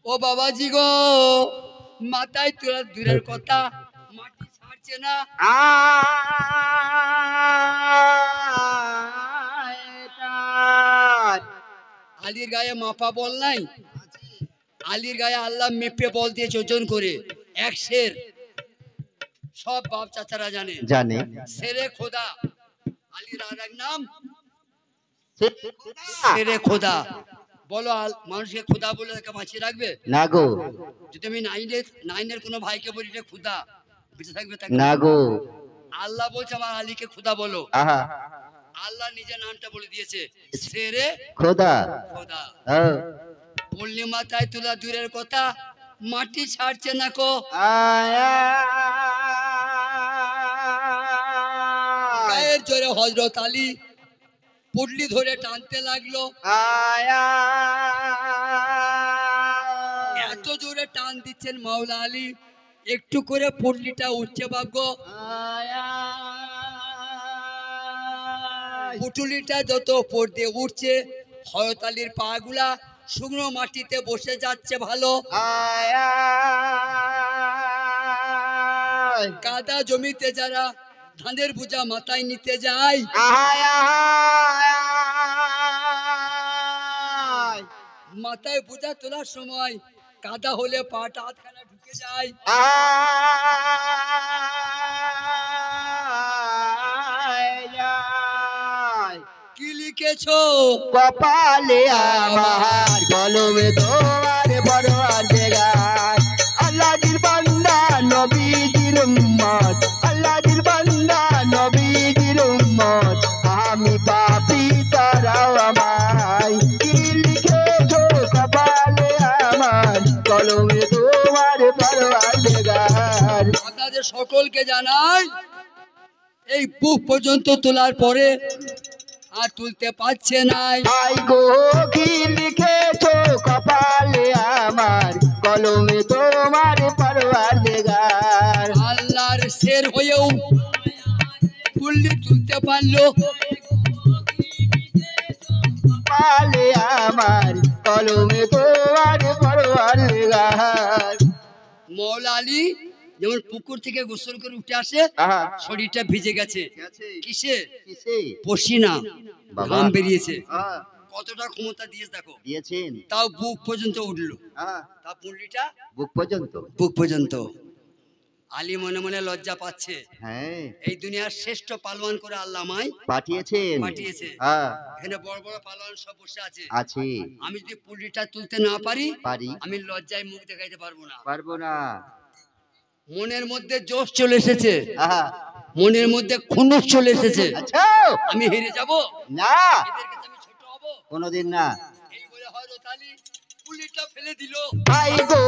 ও বাবাজি গো, মাথায় তোলা দূরের কথা, মাটি ছাড়ছে না। আলীর গায়ে মাপা বল নাই, আলীর গায়ে আল্লাহ মেপে বল দিয়েছে ওজন করে, এক শের। সব বাপ চাচারা জানে,
জানে
শেরে খোদা। আলীর আর এক নাম শেরে খোদা। বলো মানুষকে খোদা বলে তাকে বাঁচিয়ে রাখবে
না গো,
যদি আমি নাইনের কোনো ভাইকে বলি রে খোদা, বেঁচে থাকবে তাকে?
না গো।
আল্লাহ বলছে আমার আলীকে খোদা বলো।
আহা,
আল্লাহ নিজের নামটা বলে দিয়েছে, শেরে
খোদা।
খোদা।
হ্যাঁ।
পল্লী মাথায় তোলা দূরের কথা, মাটি ছাড়ছে না কো।
আয়া
গায়ের জোরে হযরত আলী পুটলি ধরে টানতে লাগলো।
আয়া
এত জোরে টান দিচ্ছেন মাওলা আলী, একটু করে পুটলিটা উঠছে ভাগ্য। পুটুলিটা যত উপর দিয়ে উঠছে, হযরত আলীর পা গুলা শুকনো মাটিতে বসে যাচ্ছে ভালো।
আয়া
কাদা জমিতে যারা ধানের বোঝা মাথায় নিতে যায়,
আয়া
মাথায় বোঝা তোলার সময় কাদা হলে পাটা হাতখানা ঢুকে যায়। কি লিখেছো
কপালে আমার, কলমে তোমার বড় জায়গায়। আল্লাহর বান্দা নবীজির উম্মত, আল্লাহর বান্দা নবীজির উম্মত, আমি পাপী তারাও আমায়। কি লিখেছো কপালে আমার, কলমে তোমার বড় জায়গায়।
আপনাদের সকলকে জানাই, এই বুক পর্যন্ত তোলার পরে আর তুলতে পারছে নাই।
আই গো কি লিখেছো কপালে আমার, কলমে তোমার পরওয়ারদিগার।
আল্লাহর শের হয়েও পুল্লি তুলতে পারলো।
কপালে আমার, কলমে তোমার পরওয়ারদিগার।
মওলা আলী যেমন পুকুর থেকে গোসল করে উঠে আসে,
আহা,
শরীরটা ভিজে গেছে কিসে?
কিসে?
পসিনা,
বাবা।
ঘাম বেরিয়েছে।
আহা,
কতটা ক্ষমতা দিয়েছে দেখো,
দিয়েছেন।
তাও বুক পর্যন্ত উঠলো।
আহা,
তা পুল্লিটা
বুক পর্যন্ত।
বুক পর্যন্ত। আলী মনে মনে লজ্জা পাচ্ছে,
হ্যাঁ,
এই দুনিয়ার শ্রেষ্ঠ পালোয়ান করে আল্লাহ আমায়
পাঠিয়েছেন।
পাঠিয়েছে।
হ্যাঁ,
এখানে বড় বড় পালোয়ান সব বসে আছে,
আছে।
আমি যদি পুল্লিটা তুলতে না পারি,
পারি।
আমি লজ্জায় মুখ দেখাইতে পারবো না।
পারবো না।
মনের মধ্যে জোশ চলে এসেছে,
আহা,
মনের মধ্যে খুনুস চলে এসেছে,
আচ্ছা,
আমি হেরে যাব,
না,
এদের কাছে আমি ছোট হব,
কোনোদিন না।
এই বলে হযরত আলী পুল্লিটা ফেলে দিল।
আই গো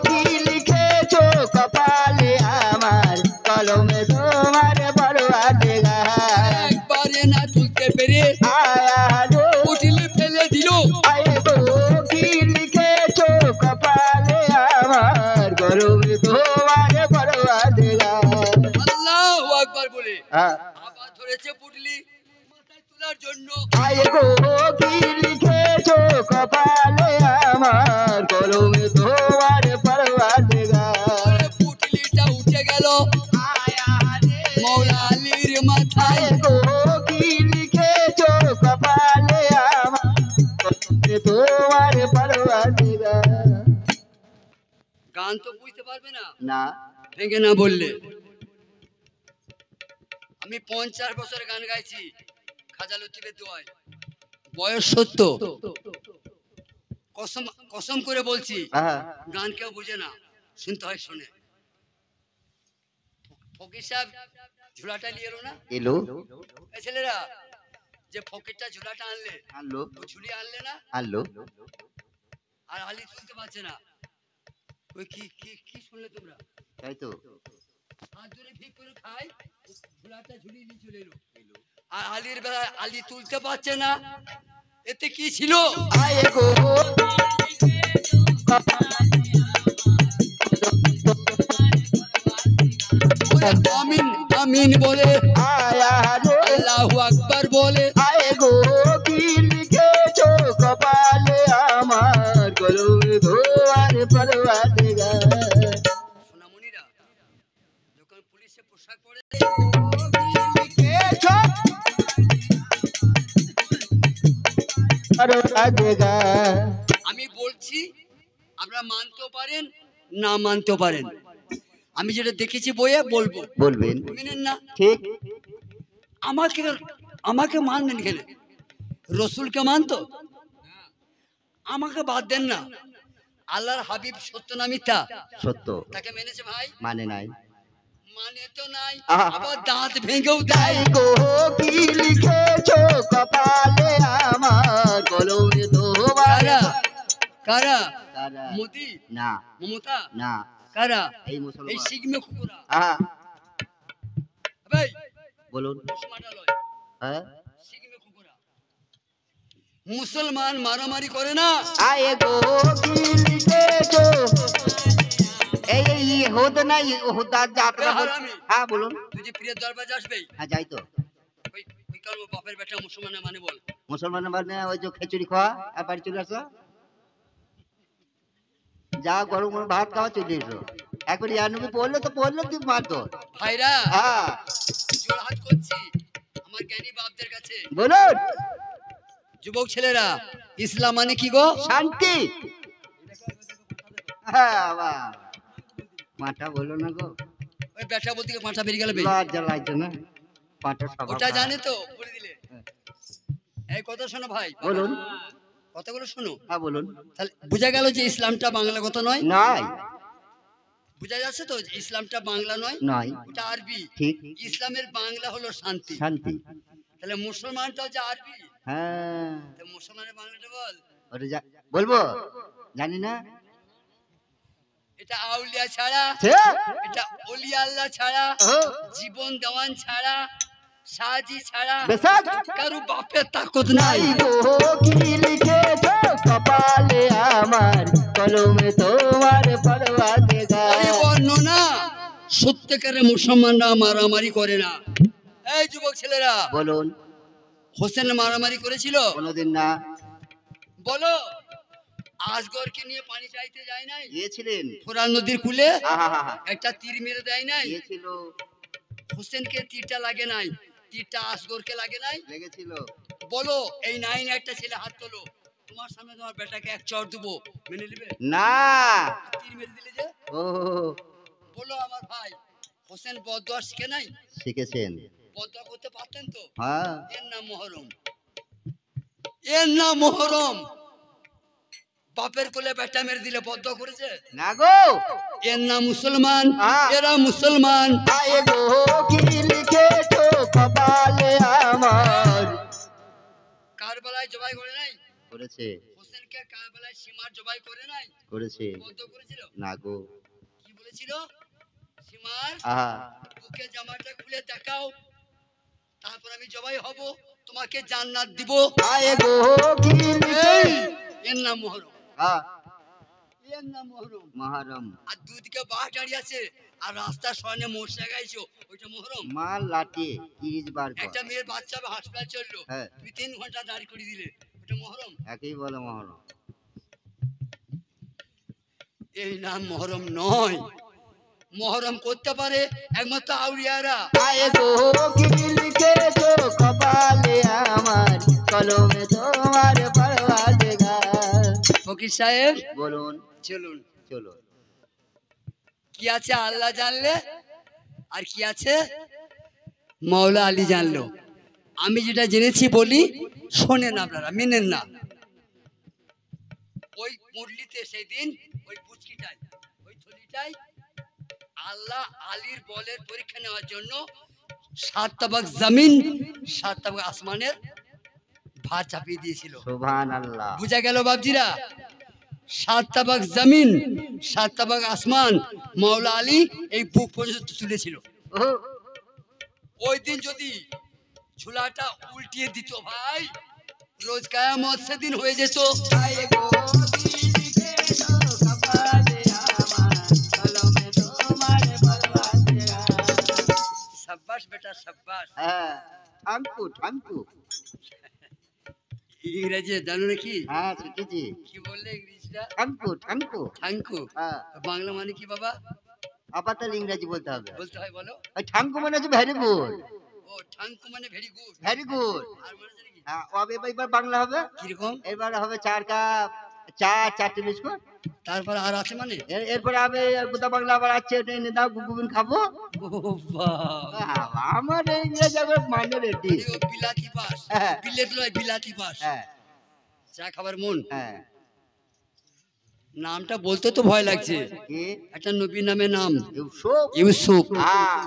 কি লিখেছো কপালে আমার, কলমে তোমার পরওয়ারদিগার।
একবারে না তুলতে পেরে
আয়া রে,
পুটলি ফেলে দিল।
আই গো কি লিখেছো কপালে আমার, কলমে তোমার পরওয়ারদিগার।
আল্লাহু আকবার বলে
হ্যাঁ।
আবার ধরেছে পুটলি মাথায় তোলার জন্য।
আই গো কি লিখেছো কপালে আমার, কলমে তোমার পরওয়ারদিগার।
পুটলিটা উঠে গেল মওলা আলীর মাথায়।
আই গো কি লিখেছো কপালে আমার, কলমে তোমার পরওয়ারদিগার।
গান তো বুঝতে পারবে না,
না,
ভেঙে না বললে। আমি 50 বছর গান গাইছি খাজা লতিফের দোয়ায়, বয়স 70। কসম কসম করে বলছি,
আহা,
গান কেউ বুঝে না, শুনতে হয় শোনে। ফকির সাহেব ঝুলাটা নিয়ে এলো না,
এলো,
এই ছেলেরা যে ফকিরটা ঝুলাটা আনলে,
আনলো,
ও ঝুলিয়ে আনলে না,
আনলো।
আর আলী তুলতে পারছে না। ওই কি কি কি শুনলে তোমরা?
তাই তো।
হাত ধরে ভিক করে খাই, ঝুলাটা ঝুলিয়ে নিয়ে চলে এলো। আর আলীর বেলায় আলী তুলতে পারছে না, এতে কি ছিল?
আই গো
আমিন আমিন বলে,
আয়া রে,
আল্লাহু আকবার বলে,
আই গো কি লিখেছো কপালে আমার, কলমে তোমার পরওয়ারদিগার।
সোনামণিরা যখন পুলিশে পোশাক পরে,
লিখেছো परवा देगा।
আমি বলছি আপনারা মানতেও পারেন না মানতেও পারেন, আমি যেটা দেখেছি বইয়ে বলবো,
बोलबेन
মেনেন না
ठीक।
আমাকে আমাকে মানবেন কেন? রসুলকে মানতো, আমাকে বাদ দেন না। আল্লাহর হাবিব সত্য না মিথ্যা?
সত্য।
তাকে মেনেছে ভাই?
মানে নাই।
মানে তো নাই,
আহা।
আবার দাঁত ভেঙেও দেয়।
তাই গো কি লিখেছো কপালে আমার, কলমে তোমার।
কারা কারা?
কারা?
মোদি
না
মমতা
না,
কারা?
এই
এই
মুসলমান।
সিগমে কুকুরা
আহা,
ভাই,
বলুন।
মুসলমানালয়
হ্যাঁ,
সিগমে কুকুরা। মুসলমান মারামারি করে না।
আয়ে গো কি লিখেছো, এই এই হোদ নাই হোদা যাত্রা বল।
হারামি।
হ্যাঁ বলুন।
তুই যে প্রিয় দরবার আসবেই,
হ্যাঁ যাই তো।
ওই ওই কারণ বাপের বেটা মুসলমান মানে বল।
মুসলমান মানে ওই যে খিচুড়ি খাওয়া আর বাড়ি চলে আসো, যা গরম গরম ভাত খাওয়া চলে এসো। একবার ইয়ানবি পড়লে তো পড়লে তুই মারতো।
ভাইরা
হ্যাঁ
জোড়হাত করছি আমার জ্ঞানী বাপদের কাছে।
বলুন।
যুবক ছেলেরা, ইসলাম মানে কি গো?
শান্তি। হ্যাঁ বাবা, মাথা বলো না গো,
ওই বেটা বলতে গিয়ে মাথা বেরিয়ে গেল বে।
লজ্জা লাগছে না? পাটা সব
ওটা জানে তো বলে দিলে। এই কথা শোনো ভাই,
বলুন।
কথাগুলো শোনো।
হ্যাঁ বলুন।
তাহলে বোঝা গেল যে ইসলামটা বাংলা কথা নয়।
নাই
বোঝা যাচ্ছে তো যে ইসলামটা বাংলা নয়,
নয়,
ওটা আরবি।
ঠিক।
ইসলামের বাংলা হলো শান্তি।
শান্তি।
তাহলে মুসলমানটা যে আরবি,
হ্যাঁ
তো মুসলমানের বাংলাটা বল।
ওটা বলবো, জানি না।
এটা আউলিয়া ছাড়া,
ছে,
এটা ওলি আল্লাহ ছাড়া,
ও,
জীবন দেওয়ান ছাড়া, সাজি ছাড়া
বেসাত।
কারো বাপের তাকত নাই।
নাই গো কি লিখেছো কপালে আমার, কলমে তোমার পরবা দেগা।
এই বর্ণনা সত্যিকারের মুসলমানরা মারামারি করে না। এই যুবক ছেলেরা,
বলুন।
হোসেন মারামারি করেছিল?
কোনোদিন না।
বলো। আজগরকে নিয়ে পানি চাইতে যায় নাই?
গিয়েছিলেন।
ফোরান নদীর কূলে
আহা হা হা,
একটা তীর মেরে দেয় নাই?
গিয়েছিল,
হোসেনকে তীরটা লাগে নাই, তীরটা আসগরকে লাগে নাই?
লেগেছিল।
বলো, এই নাইন একটা ছেলে হাত তোলো, তোমার সামনে তোমার বেটাকে এক চড় দেবো, মেনে নেবে?
না।
তীর মেরে দিলে যে।
ও,
বলো আমার ভাই, হোসেন বদদোয়া শিখে নাই?
শিখেছেন।
বদদোয়া করতে পারতেন তো।
হ্যাঁ,
এর নাম মহরম, এর নাম মহরম। বাপের কোলে বেটা মেরে দিলে বদদোয়া করেছে?
না গো।
এর নাম মুসলমান,
হ্যাঁ।
এরা মুসলমান।
আয়ে গো কি লিখেছো কপালে আমার।
কারবালায় জবাই করে নাই?
করেছে।
হোসেনকে কারবালায় সীমার জবাই করে নাই?
করেছে।
বদদোয়া করেছিল?
না গো।
কি বলেছিল? সীমার
আহা,
বুকে জামাটা খুলে দেখাও, তারপর আমি জবাই হব, তোমাকে জান্নাত দিব।
আয়ে গো কি লিখে।
এই, এর নাম মহরম,
হ্যাঁ,
এর নাম মহরম।
মহরম।
আর দুদিকে বাস দাঁড়িয়ে আছে আর রাস্তার সামনে মোটর গাইছো, ওইটা মহরম।
মাল লাঠি কিরিজ বার কর।
একটা মেয়ের বাচ্চা হাসপাতাল চললো,
হ্যাঁ,
তুমি 3 ঘন্টা দাঁড় করে দিলে, ওটা মহরম।
একই বলে মহরম।
এই নাম মহরম নয়। মহরম করতে পারে একমাত্র আউলিয়ারা।
আয়ে গো কি লিখেছো কপালে আমার, কলমে তোমার পরবা দেগা।
ফকির সাহেব
বলুন।
চলুন।
চলো।
কি আছে আল্লাহ জানলে, আর কি আছে মাওলা আলী জানলো। আমি যেটা জেনেছি বলি, শোনেন আপনারা, মেনেন না। ওই মুরলিতে সেদিন ওই পুচকিটাই, ওই থলিটাই আল্লাহ আলীর বলের পরীক্ষা নেওয়ার জন্য 7 তাবাক জমিন 7 তাবাক আসমানের ভার চাপিয়ে দিয়েছিল।
সুবহানাল্লাহ।
বুঝা গেল বাবজিরা? 7 তাবাক জমিন 7 তাবাক আসমান মাওলা আলী এই বুক পর্যন্ত তুলেছিল।
ও,
ওই দিন যদি ঝুলাটা উল্টিয়ে দিত ভাই, রোজ কিয়ামত সেদিন হয়ে যেত।
আয়ে গো কি লিখেছো কপালে আমার, কলমে তোমার পরবা দেগা।
সাব্বাস বেটা সাব্বাস।
হ্যাঁ, ঠাঙ্কু ঠাঙ্কু।
ইংরেজি জানো নাকি?
হ্যাঁ শিখেছি।
কি বললে ইংরেজিটা?
ঠাঙ্কু ঠাঙ্কু।
থ্যাংকু।
হ্যাঁ,
বাংলা মানে কি বাবা?
আপাতত ইংরেজি বলতে হবে।
বলতে হয় বলো।
ওই ঠাঙ্কু মানে হচ্ছে ভেরি গুড।
ও ও ঠাঙ্কু মানে ভেরি গুড।
Very good.
আর মানে জানি কি?
হ্যাঁ, এবার বাংলা হবে
কিরকম?
এবার হবে 4 কাপ চা, 4টে বিস্কুট।
তারপর আর আছে মানে?
এরপরে হবে গোদা বাংলা আবার আছে, ওটা এনে দাও, গুগুন খাবো।
ও বাবা,
আমার ইংরেজি একবার মানে রেডি।
ও বিলাতি পাস,
হ্যাঁ।
বিলেত লয় বিলাতি পাস।
হ্যাঁ
চা খাবার মন।
হ্যাঁ।
নামটা বলতে তো ভয় লাগছে,
কি?
একটা নবীর নামে নাম
ইউসুফ।
ইউসুফ।
হ্যাঁ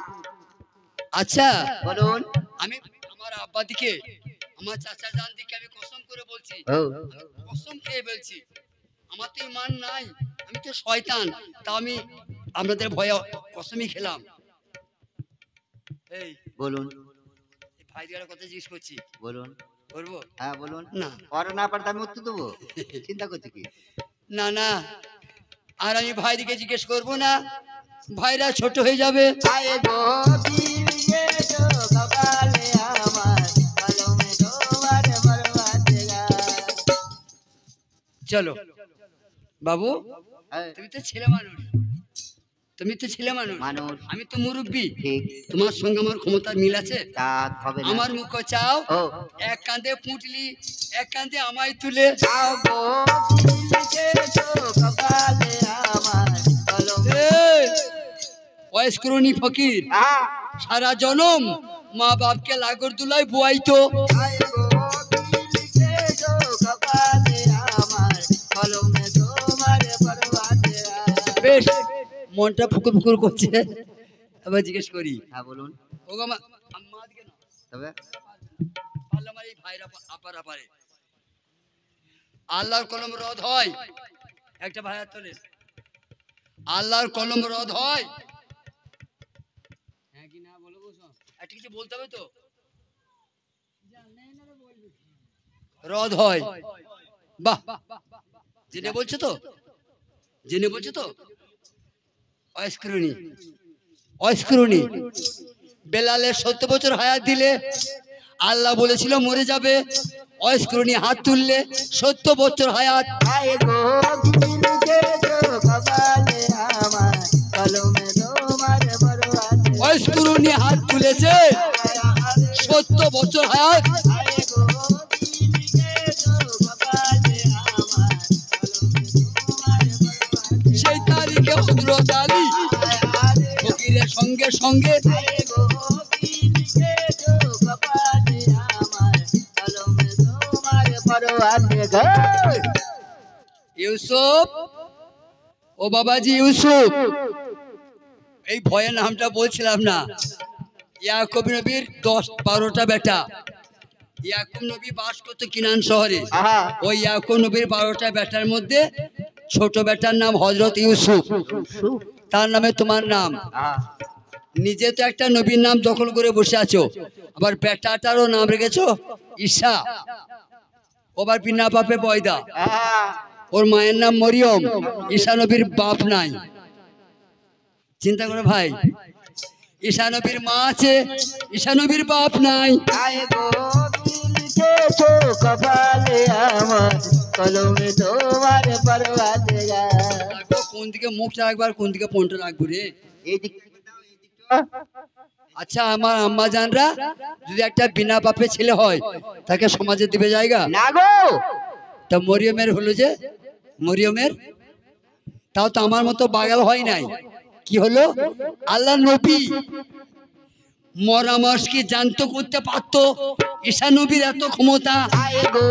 আচ্ছা
বলুন।
আমি আমার আব্বা দিকে, আমার চাচা জান দিকে আমি কসম করে বলছি,
ও
কসম খেয়ে বলছি, আমার তো ইমান নাই, আমি তো শয়তান, তা আমি আপনাদের ভয়ে কসমই খেলাম। এই
বলুন
ভাইদের কথা জিজ্ঞেস করছি,
বলুন।
করবো?
হ্যাঁ বলুন।
না
ওরা না পারতে আমি উত্তর দেবো, চিন্তা করছি কি?
না না, আর আমি ভাইদিকে জিজ্ঞেস করবো না, ভাইরা ছোট হয়ে যাবে।
আয়ে গো দিলকে তো কপালে আমার, কলমে তোমার বরবাদে গায়।
চলো বাবু,
হ্যাঁ,
তুমি তো ছেলে মানুষ, তুমি তো ছেলে মানুষ,
মানুষ
আমি তো মুরব্বী,
ঠিক।
তোমার সঙ্গে আমার ক্ষমতা মিল আছে?
তা হবে না।
আমার মুখ চাও,
ও
এক কাঁধে পুঁটলি, এক কাঁধে আমায় তুলে।
আও গো দিলকে তো কপালে আমার, কলমে।
বয়স্করণী ফকির
হ্যাঁ,
সারা জনম মা বাপকে লাগর দুলাই বুয়াইতো।
আয়ে গো দিলকে তো কপালে আমার, কলমে তোমার বরবাদে গায়।
বেশ মনটা ফুকুর ফুকুর করছে, এবার জিজ্ঞেস করি।
হ্যাঁ বলুন।
ও গো মা, আম্মা দিকে না,
তবে
পারলে আমার এই ভাইরা আপার আপারে আল্লাহর কলম রদ হয়, একটা ভাইয়া তোলে, আল্লাহর কলম রদ হয়, হ্যাঁ কি না বলো গো, একটা কিছু বলতে হবে তো, রদ হয়। বাহ, জেনে বলছো তো, জেনে বলছো তো। অস্করণী, অস্করণী বেলালে 70 বছর হায়াত দিলে আল্লাহ বলেছিল মরে যাবে, অস্করণী হাত তুললে 70 বছর হায়াত।
আয়ে গো দিলকে তো কপালে আমার, কলমে তোমার বরবাদে গায়।
অস্করণী হাত তুলেছে, 70 বছর হায়াত।
আয়ে গো দিলকে তো কপালে আমার, কলমে তোমার বরবাদে গায়।
সেই তারিখে হযরত আলী ফকিরের সঙ্গে সঙ্গে
আয়ে গো দিলকে তো কপালে আমার, কলমে তোমার বরবাদে গায়।
ইউসুফ, ও বাবাজি ইউসুফ, এই ভয়ের নামটা বলছিলাম না। ইয়াকুব নবীর 10-12টা বেটা, ইয়াকুব নবী বাস করতো কিনান শহরে।
আহা
ওই ইয়াকুব নবীর 12টা বেটার মধ্যে ছোট বেটার নাম হযরত ইউসুফ, তার নামে তোমার নাম।
আহা
নিজে তো একটা নবীর নাম দখল করে বসে আছো, আবার বেটাটারও নাম রেখেছো ঈসা, আবার বিনা বাপে পয়দা।
আহা
ওর মায়ের নাম মরিয়ম, ঈসা নবীর বাপ নাই। চিন্তা করো ভাই, ঈসা নবীর মা আছে, ঈসা নবীর বাপ নাই।
আয়ে গো দিলকে তো কপালে আমার, কলমে তোমার বরবাদে গায়।
রাখবো কোন দিকে মুখটা রাখবো আর কোন দিকে ফোনটা রাখবো রে?
এই দিক থেকে দাও, এই দিকটা।
আচ্ছা আমার আম্মা জানরা যদি একটা বিনা বাপে ছেলে হয় তাকে সমাজে দিবে জায়গা?
না গো
তা মরিয়মের হলো যে, মরিয়মের তাও তো আমার মতো বাগাল হয় নাই। কি হলো? আল্লাহ নবী মরা মাসকে জান্ত করতে পারতো, ঈসা নবীর এত ক্ষমতা।
আয়ে গো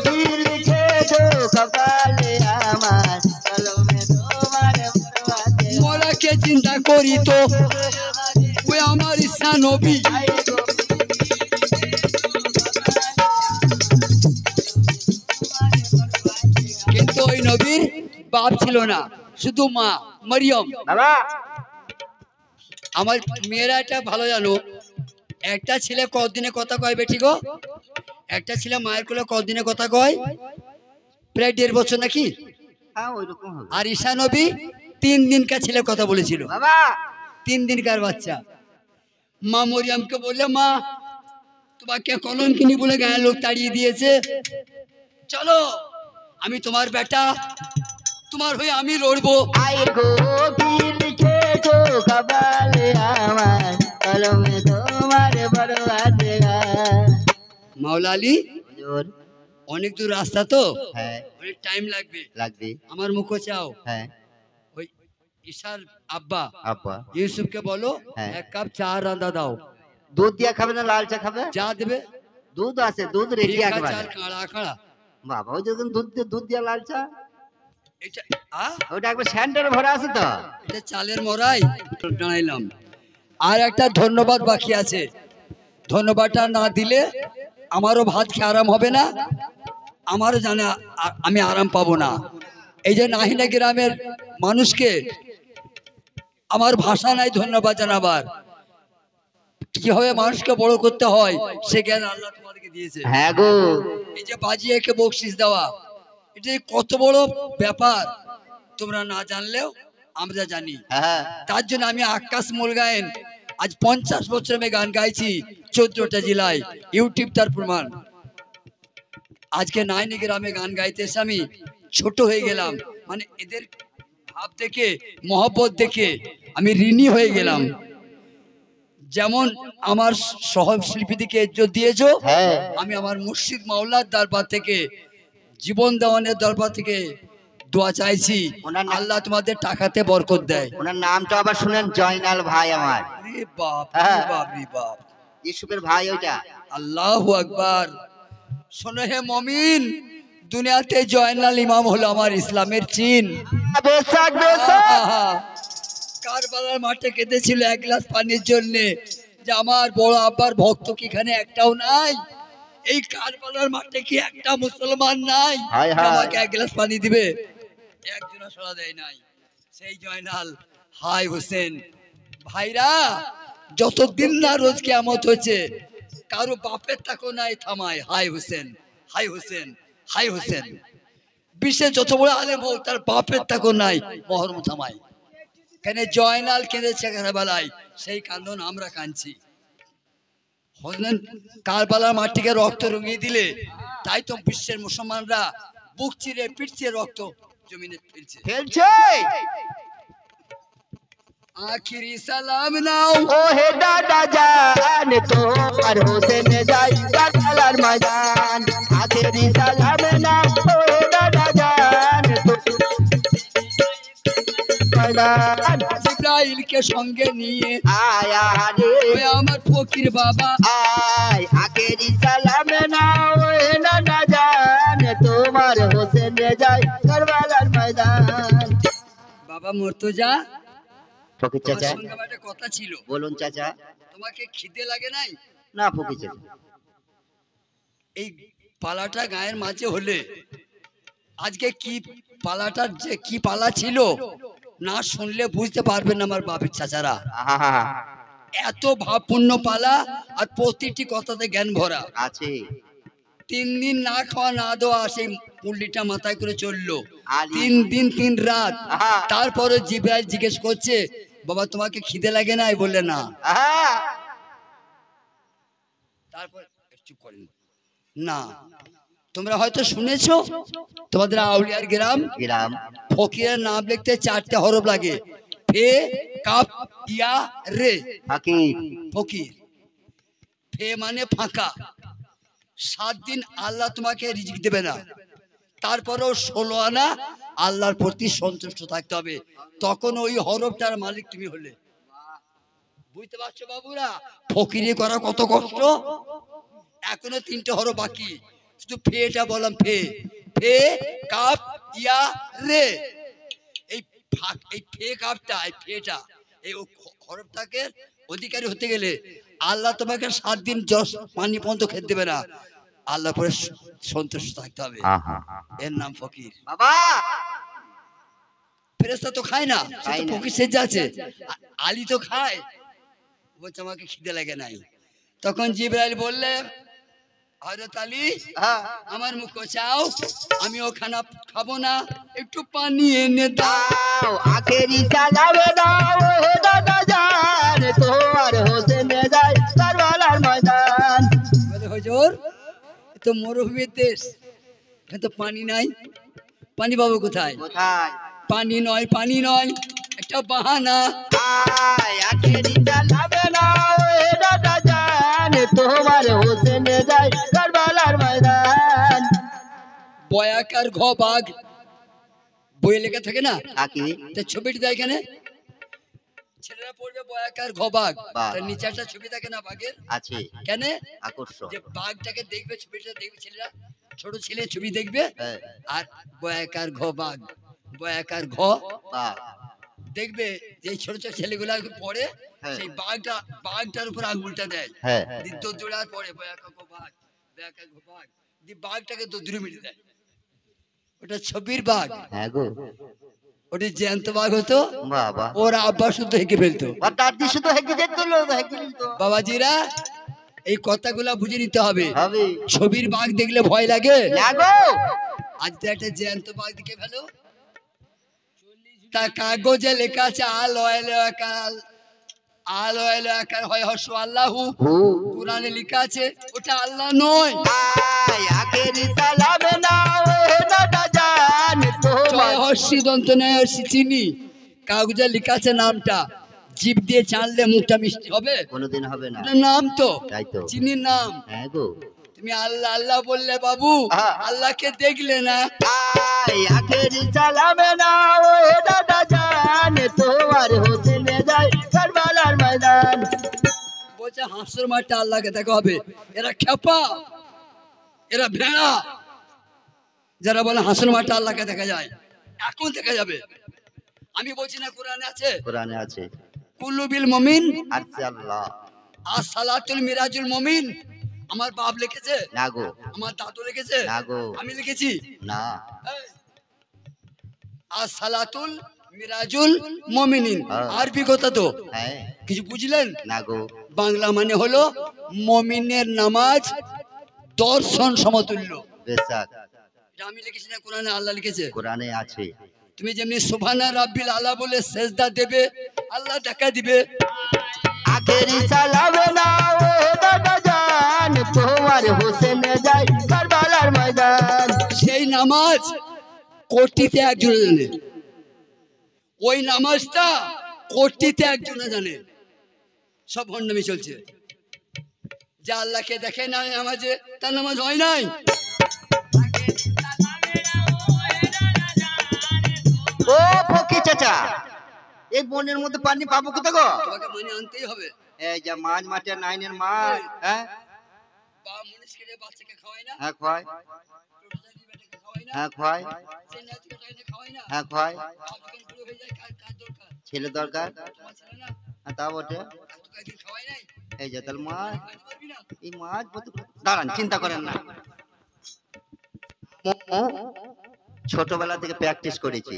দিলকে তো কপালে আমার, কলমে তোমার বরবাদে গায়।
মরাকে চিন্তা করি তো, ওই আমার ঈসা নবী।
আয়ে গো
কিন্তু ওই নবীর বাপ ছিল না, শুধু মা মরিয়ম।
বাবা
আমার মেয়েরা এটা ভালো জানো, একটা ছেলে কতদিনে কথা কয় বেটি গো? একটা ছেলে মায়ের কোলে কতদিনে কথা কয়? প্রায় 1.5 বছর নাকি?
হ্যাঁ ওইরকম হবে
আর ঈসা নবী 3 দিনকার ছেলে কথা বলেছিল,
বাবা।
3 দিনকার বাচ্চা। মা মরিয়মকে বললে, মা তোমাকে কলঙ্কিনী বলে গায়ের লোক তাড়িয়ে দিয়েছে, চলো আমি তোমার বেটা, তোমার হয়ে আমি লড়বো।
আয়ে গো দিলকে তো কপালে আমার, কলমে তোমার
মাওলা আলী
হুজুর
অনেক দূর রাস্তা তো
হ্যাঁ
অনেক টাইম লাগবে
লাগবে
আমার মুখো চাও
হ্যাঁ
ওই ঈশার আব্বা
আব্বা
ইউসুফকে বলো
হ্যাঁ।
1 কাপ চা রাঁধা দাও
দুধ দিয়া খাবে না লাল চা খাবে
যা দেবে
দুধ আছে দুধ রেডি
ফিকা
একবারে
চাল কাড়া কাড়া
বাবা ওই যখন দুধ দিয়া লাল চা
এটা
ওটা একবার স্যান্ডারে ভরা আছে তো
এটা চালের মরাই জানাইলাম। আর একটা ধন্যবাদ বাকি আছে, ধন্যবাদটা না দিলে আমারও ভাত খেয়ে আরাম হবে না, আমারও জানে আমি আরাম পাবো না। এই যে নাহিনা গ্রামের মানুষকে আমার ভাষা নাই ধন্যবাদ জানাবার, কিভাবে মানুষকে বড় করতে হয় সে জ্ঞান আল্লাহ তোমাদেরকে দিয়েছে।
হ্যাঁ গো
এই যে বাজিয়াকে বকশিস দেওয়া, এটা কত বড় ব্যাপার তোমরা না জানলেও আমরা জানি।
হ্যাঁ
তার জন্য আমি আকাশ মূল গায়েন আজ 50 বছর আমি গান গাইছি 14টা জেলায়, ইউটিউব তার প্রমাণ। আজকে নাইনি গ্রামে গান গাইতে এসে আমি ছোট হয়ে গেলাম, মানে এদের ভাব দেখে মহব্বত দেখে আমি ঋণী হয়ে গেলাম। যেমন আমার সহশিল্পীদেরকে ইজ্জত দিয়েছো,
হ্যাঁ
আমি আমার মুর্শিদ মাওলার দরবার থেকে, জীবন দেওয়ানের দরবার থেকে দোয়া চাইছি
ওনার নাম-
আল্লাহ তোমাদের টাকাতে বরকত দেয়।
ওনার নামটা আবার শুনেন, জয়নাল ভাই আমার,
রে বাপ
হ্যাঁ।
রে বাপ রে বাপ,
ইউসুফের ভাই ওইটা।
আল্লাহু আকবার। শোনো হে মমিন, দুনিয়াতে জয়নাল ইমাম হলো আমার ইসলামের চিন।
বেশক বেশক
কারবালার মাঠে কেঁদেছিল 1 গ্লাস পানির জন্য, যে আমার বড় আব্বার ভক্ত কি এখানে একটাও নাই? এই কারবালার মাঠে কি একটা মুসলমান নাই
হায়
যে
হায়।
আমাকে 1 গ্লাস পানি দিবে? একজনও সাড়া দেয় নাই। সেই জয়নাল, হাই হোসেন। ভাইরা, যতদিন না রোজ কিয়ামত হচ্ছে কারো বাপের তাকো নাই থামায় হাই হোসেন, হাই হোসেন, হাই হোসেন। বিশ্বে যত বড় আলেম হোক তার বাপের তাকো নাই মহরম থামায়। কেন জয়নাল কেঁদেছে কারবালায়, সেই কান্দন আমরা কাঁদছি। হোসেন কারবালার মাটিকে রক্ত রঙিয়ে দিলে, তাই তো বিশ্বের মুসলমানরা বুক চিরে পিঠ চিরে রক্ত জমিনে ফেলছে।
খেলছে
আখিরি সালাম নাও
ও হে দাদা জান, তোমার হোসেন যাই কারবালার ময়দান, আখেরি সালাম না ও হে দাদা জান, ময়দান
জিব্রাইলকে সঙ্গে নিয়ে
আয়া রে
ওই আমার ফকির বাবা,
আয়, আখেরি সালাম না ও হে দাদা জান, তোমার হোসেন যাই কারবালার ময়দান।
বাবা মর্তজা,
ফকির
তোমার
চাচা
সঙ্গে আমার একটা কথা ছিল।
বলুন চাচা।
তোমাকে খিদে লাগে নাই?
না ফকির চাচা,
এই পালাটা গায়ের মাঝে হলে আজকে কি পালাটার যে কি পালা ছিল না শুনলে বুঝতে পারবেন না আমার বাপের চাচারা।
আহা
এত ভাবপূর্ণ পালা, আর প্রতিটি কথাতে জ্ঞান ভরা।
আছে
3 দিন না খাওয়া না দেওয়া সেই পুল্লিটা মাথায় করে চললো,
আলী।
3 দিন 3 রাত।
আহা।
তারপরে জিব্রাইল জিজ্ঞেস করছে, বাবা তোমাকে খিদে লাগে নাই? বললে না।
আহা
তারপর চুপ করেন না। তোমরা হয়তো শুনেছো, তোমাদের আউলিয়ার গ্রাম
গ্রাম
ফকিরের নাম লিখতে 4টে হরফ লাগে, ফে কাপ ইয়া রে।
ফকির
ফকির, ফে মানে ফাঁকা। 7 দিন আল্লাহ তোমাকে রিজিক দেবে না, তারপরেও 16 আনা আল্লাহর প্রতি সন্তুষ্ট থাকতে হবে, তখন ওই হরফটার মালিক তুমি হলে। বুঝতে পারছো বাবুরা ফকিরি করা কত কষ্ট? এখনো 3টে হরফ বাকি, শুধু ফেটা বললাম, ফে ফে কাপ ইয়া রে। এই ফে কাপটা, এই ফেটা, এই হরফটাকে অধিকারী হতে গেলে আল্লাহ তোমাকে 7 দিন পানি পর্যন্ত খেতে দেবে না, আল্লাহ পরে সন্তুষ্ট থাকতে হবে।
আহা
এর নাম ফকির।
বাবা
ফেরেশতা তো খায় না, সে
খায়
তো
না।
ফকির সেজে আছে। আলী তো খায়, বলছে আমাকে খিদে লাগে নাই। তখন জিবরাইল বললে, হযরত আলী
হ্যাঁ
আমার মুখ চাও, আমি ও খানা খাবো না, একটু পানি এনে দাও।
দাও আখেরি সালাম দাও হে দাদা জান, তোমার হোসেন যাই কারবালার ময়দান।
বলে হুজুর এ তো মরুভূমির দেশ, এখানে তো পানি নাই, পানি পাবো কোথায়?
কোথায়?
পানি নয়, পানি নয়, একটা বাহানা।
আয় আখেরি সালাম দাও হে দাদা জান,
বয়াকার ঘ বাঘ বই লেখা থাকে না,
কাকি
তা ছবিটি দেয় এখানে ছেলেরা পড়বে বয়াকার ঘ বাঘ,
বাঘ।
তার নিচে একটা ছবি থাকে না বাঘের,
আছে
কেন?
আকর্ষণ।
যে বাঘটাকে দেখবে, ছবিটা দেখবে ছেলেরা, ছোট ছেলে ছবি দেখবে,
হ্যাঁ,
আর বয়াকার ঘ বাঘ, বয়াকার ঘ
বাহ,
দেখবে যে ছোট ছোট ছেলেগুলা পড়ে,
হ্যাঁ।
সেই বাঘটার উপর আঙুলটা দেয়,
হ্যাঁ,
দোদুড়ার পরে বয়াকার ঘ বাঘ, বয়াকার ঘ বাঘ, দিয়ে বাঘটাকে দোদুড়ে মেরে দেয়। ওটা ছবির বাঘ,
হ্যাঁ গো,
ওটা জ্যান্ত বাঘ হতো,
বাবা,
ওর আব্বা শুদ্ধ হেঁকে ফেলতো।
আর দাদি শুধু হেঁকে যেত, লোক হেঁকে নিত।
বাবাজিরা এই কথাগুলা বুঝে নিতে হবে।
হবে
ছবির বাঘ দেখলে ভয় লাগে
না গো,
আজ তো একটা জ্যান্ত বাঘ দেখে ফেলো। তা কাগজে লেখা আছে আল ওয়াইল আকাল, আল ওয়াইল আকাল হয় হর্ষ আল্লাহু,
হু
কোরআনে লেখা আছে ওটা আল্লাহ নয়।
আয় আখেরি সালামে না ওহে দাদা জান তোমার।
জয় হর্ষি দন্ত নয় হর্ষি চিনি, কাগজে লেখা আছে নামটা, জিভ দিয়ে চাললে মুখটা মিষ্টি হবে?
কোনোদিন হবে না,
এটা নাম তো,
তাই তো।
চিনির নাম।
হ্যাঁ গো,
তুমি আল্লাহ আল্লাহ বললে বাবু,
হ্যাঁ।
আল্লাহকে দেখলে না।
আয় আখেরি সালামে না ওহে দাদা জান তোমার হোসেনে যায় কারবালার ময়দান।
বলছে হাসর মাঠে আল্লাহকে দেখা হবে। এরা খেপা, এরা ভেড়া, যারা বলে হাসর মাঠে আল্লাহকে দেখা যায়, এখন দেখা যাবে। আমি বলছি না কোরআনে আছে,
কোরআনে আছে
কুল্লু বিল মুমিন
আরসি আল্লাহ।
আর সালাতুল মিরাজুল মুমিন। আমার বাপ লিখেছে,
না গো,
আমার দাদু লিখেছে,
না গো,
আমি লিখেছি।
না,
এই, আর সালাতুল মিরাজুল মুমিনিন
হ্যাঁ।
আরবি কথা তো,
হ্যাঁ,
কিছু বুঝলেন?
না গো,
বাংলা মানে হলো মুমিনের নামাজ দর্শন সমতুল্য।
বেশাক
এটা আমি লিখেছি না, কোরআনে আল্লাহ লিখেছে।
কোরআনে আছে।
তুমি যেমনি সুবহানা রাব্বিল আলা বলে সেজদা দেবে, আল্লাহ দেখা দিবে।
আখেরি সালামে না ওহে দাদা জান তোমার হোসেনে যায় কারবালার ময়দান।
সেই নামাজ কোটিতে একজন জানে, ওই নামাজটা কোটিতে একজনে জানে। সব ভণ্ডামি চলছে। যা আল্লাহকে দেখে না নামাজে, তার নামাজ হয় নাই।
ও ফকির চাচা, এই বনের মধ্যে পানি পাবো কোথায় গো?
তোমাকে মানে আনতেই হবে।
এই যে মাছ মাঠের নাইনের মাছ, হ্যাঁ
বা মনীষকে বাচ্চাকে খাওয়াই না,
হ্যাঁ খোয়াই,
টোটালি বেটাকে খাওয়াই না,
হ্যাঁ খোয়াই,
সেই নাচকে টাইনে খাওয়াই না।
হ্যাঁ খোয়াই,
বাপ যখন বুড়ো হয়ে যায়, কার দরকার?
ছেলে দরকার,
তোমার ছেলে না,
হ্যাঁ তা বটে।
তোকে একদিন খাওয়াই নাই,
এই যে তাহলে মাছ,
খাইতে পারবি না।
এই মাছ দাঁড়ান, চিন্তা করেন না। ছোটবেলা থেকে প্র্যাকটিস করেছি,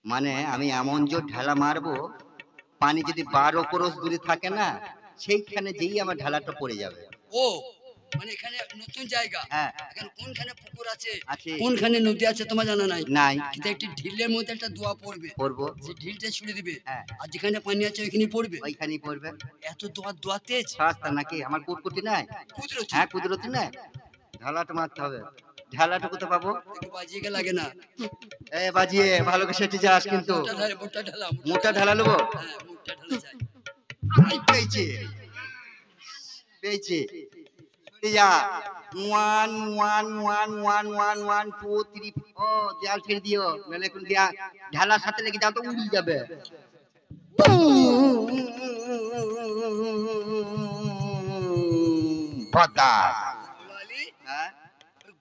মানে আমি এমন জোর ঢালা মারবো, পানি যদি 12 ক্রোশ দূরে থাকে না, সেইখানে যেই আমার ঢালাটা পড়ে যাবে।
ও মানে এখানে নতুন জায়গা,
হ্যাঁ
এখানে কোনখানে পুকুর আছে,
আছে,
কোনখানে নদী আছে তোমার জানা নাই।
নাই
কিন্তু একটি ঢিলের মধ্যে একটা দোয়া পড়বে,
পড়বো,
সেই ঢিলটা ছুড়ে দিবে,
হ্যাঁ
আর যেখানে পানি আছে ওইখানে পড়বে।
ওইখানেই পড়বে।
এত দোয়া তেজ,
সস্তা নাকি আমার কুটকুটি নাই?
কুদরতি।
হ্যাঁ কুদরতি নাই, ঢালাটা মারতে হবে। ঢালাটা কোথায় পাবো?
একটু বাজিয়ে লাগে না,
এ বাজিয়ে ভালো করে সেটি যাস, কিন্তু
মোটা ঢালা,
মোটা ঢালা নেবো।
হ্যাঁ মোটা ঢালা চাই।
আই পেয়েছি, পেয়েছি। যা 1 1 1 1 1 1 2 3। ও দেয়াল ছেড়ে দিও, নাহলে এখন দেয়া ঢালার সাথে লেগে যাও তো উড়ে যাবে। বাতাস,
লালি
হ্যাঁ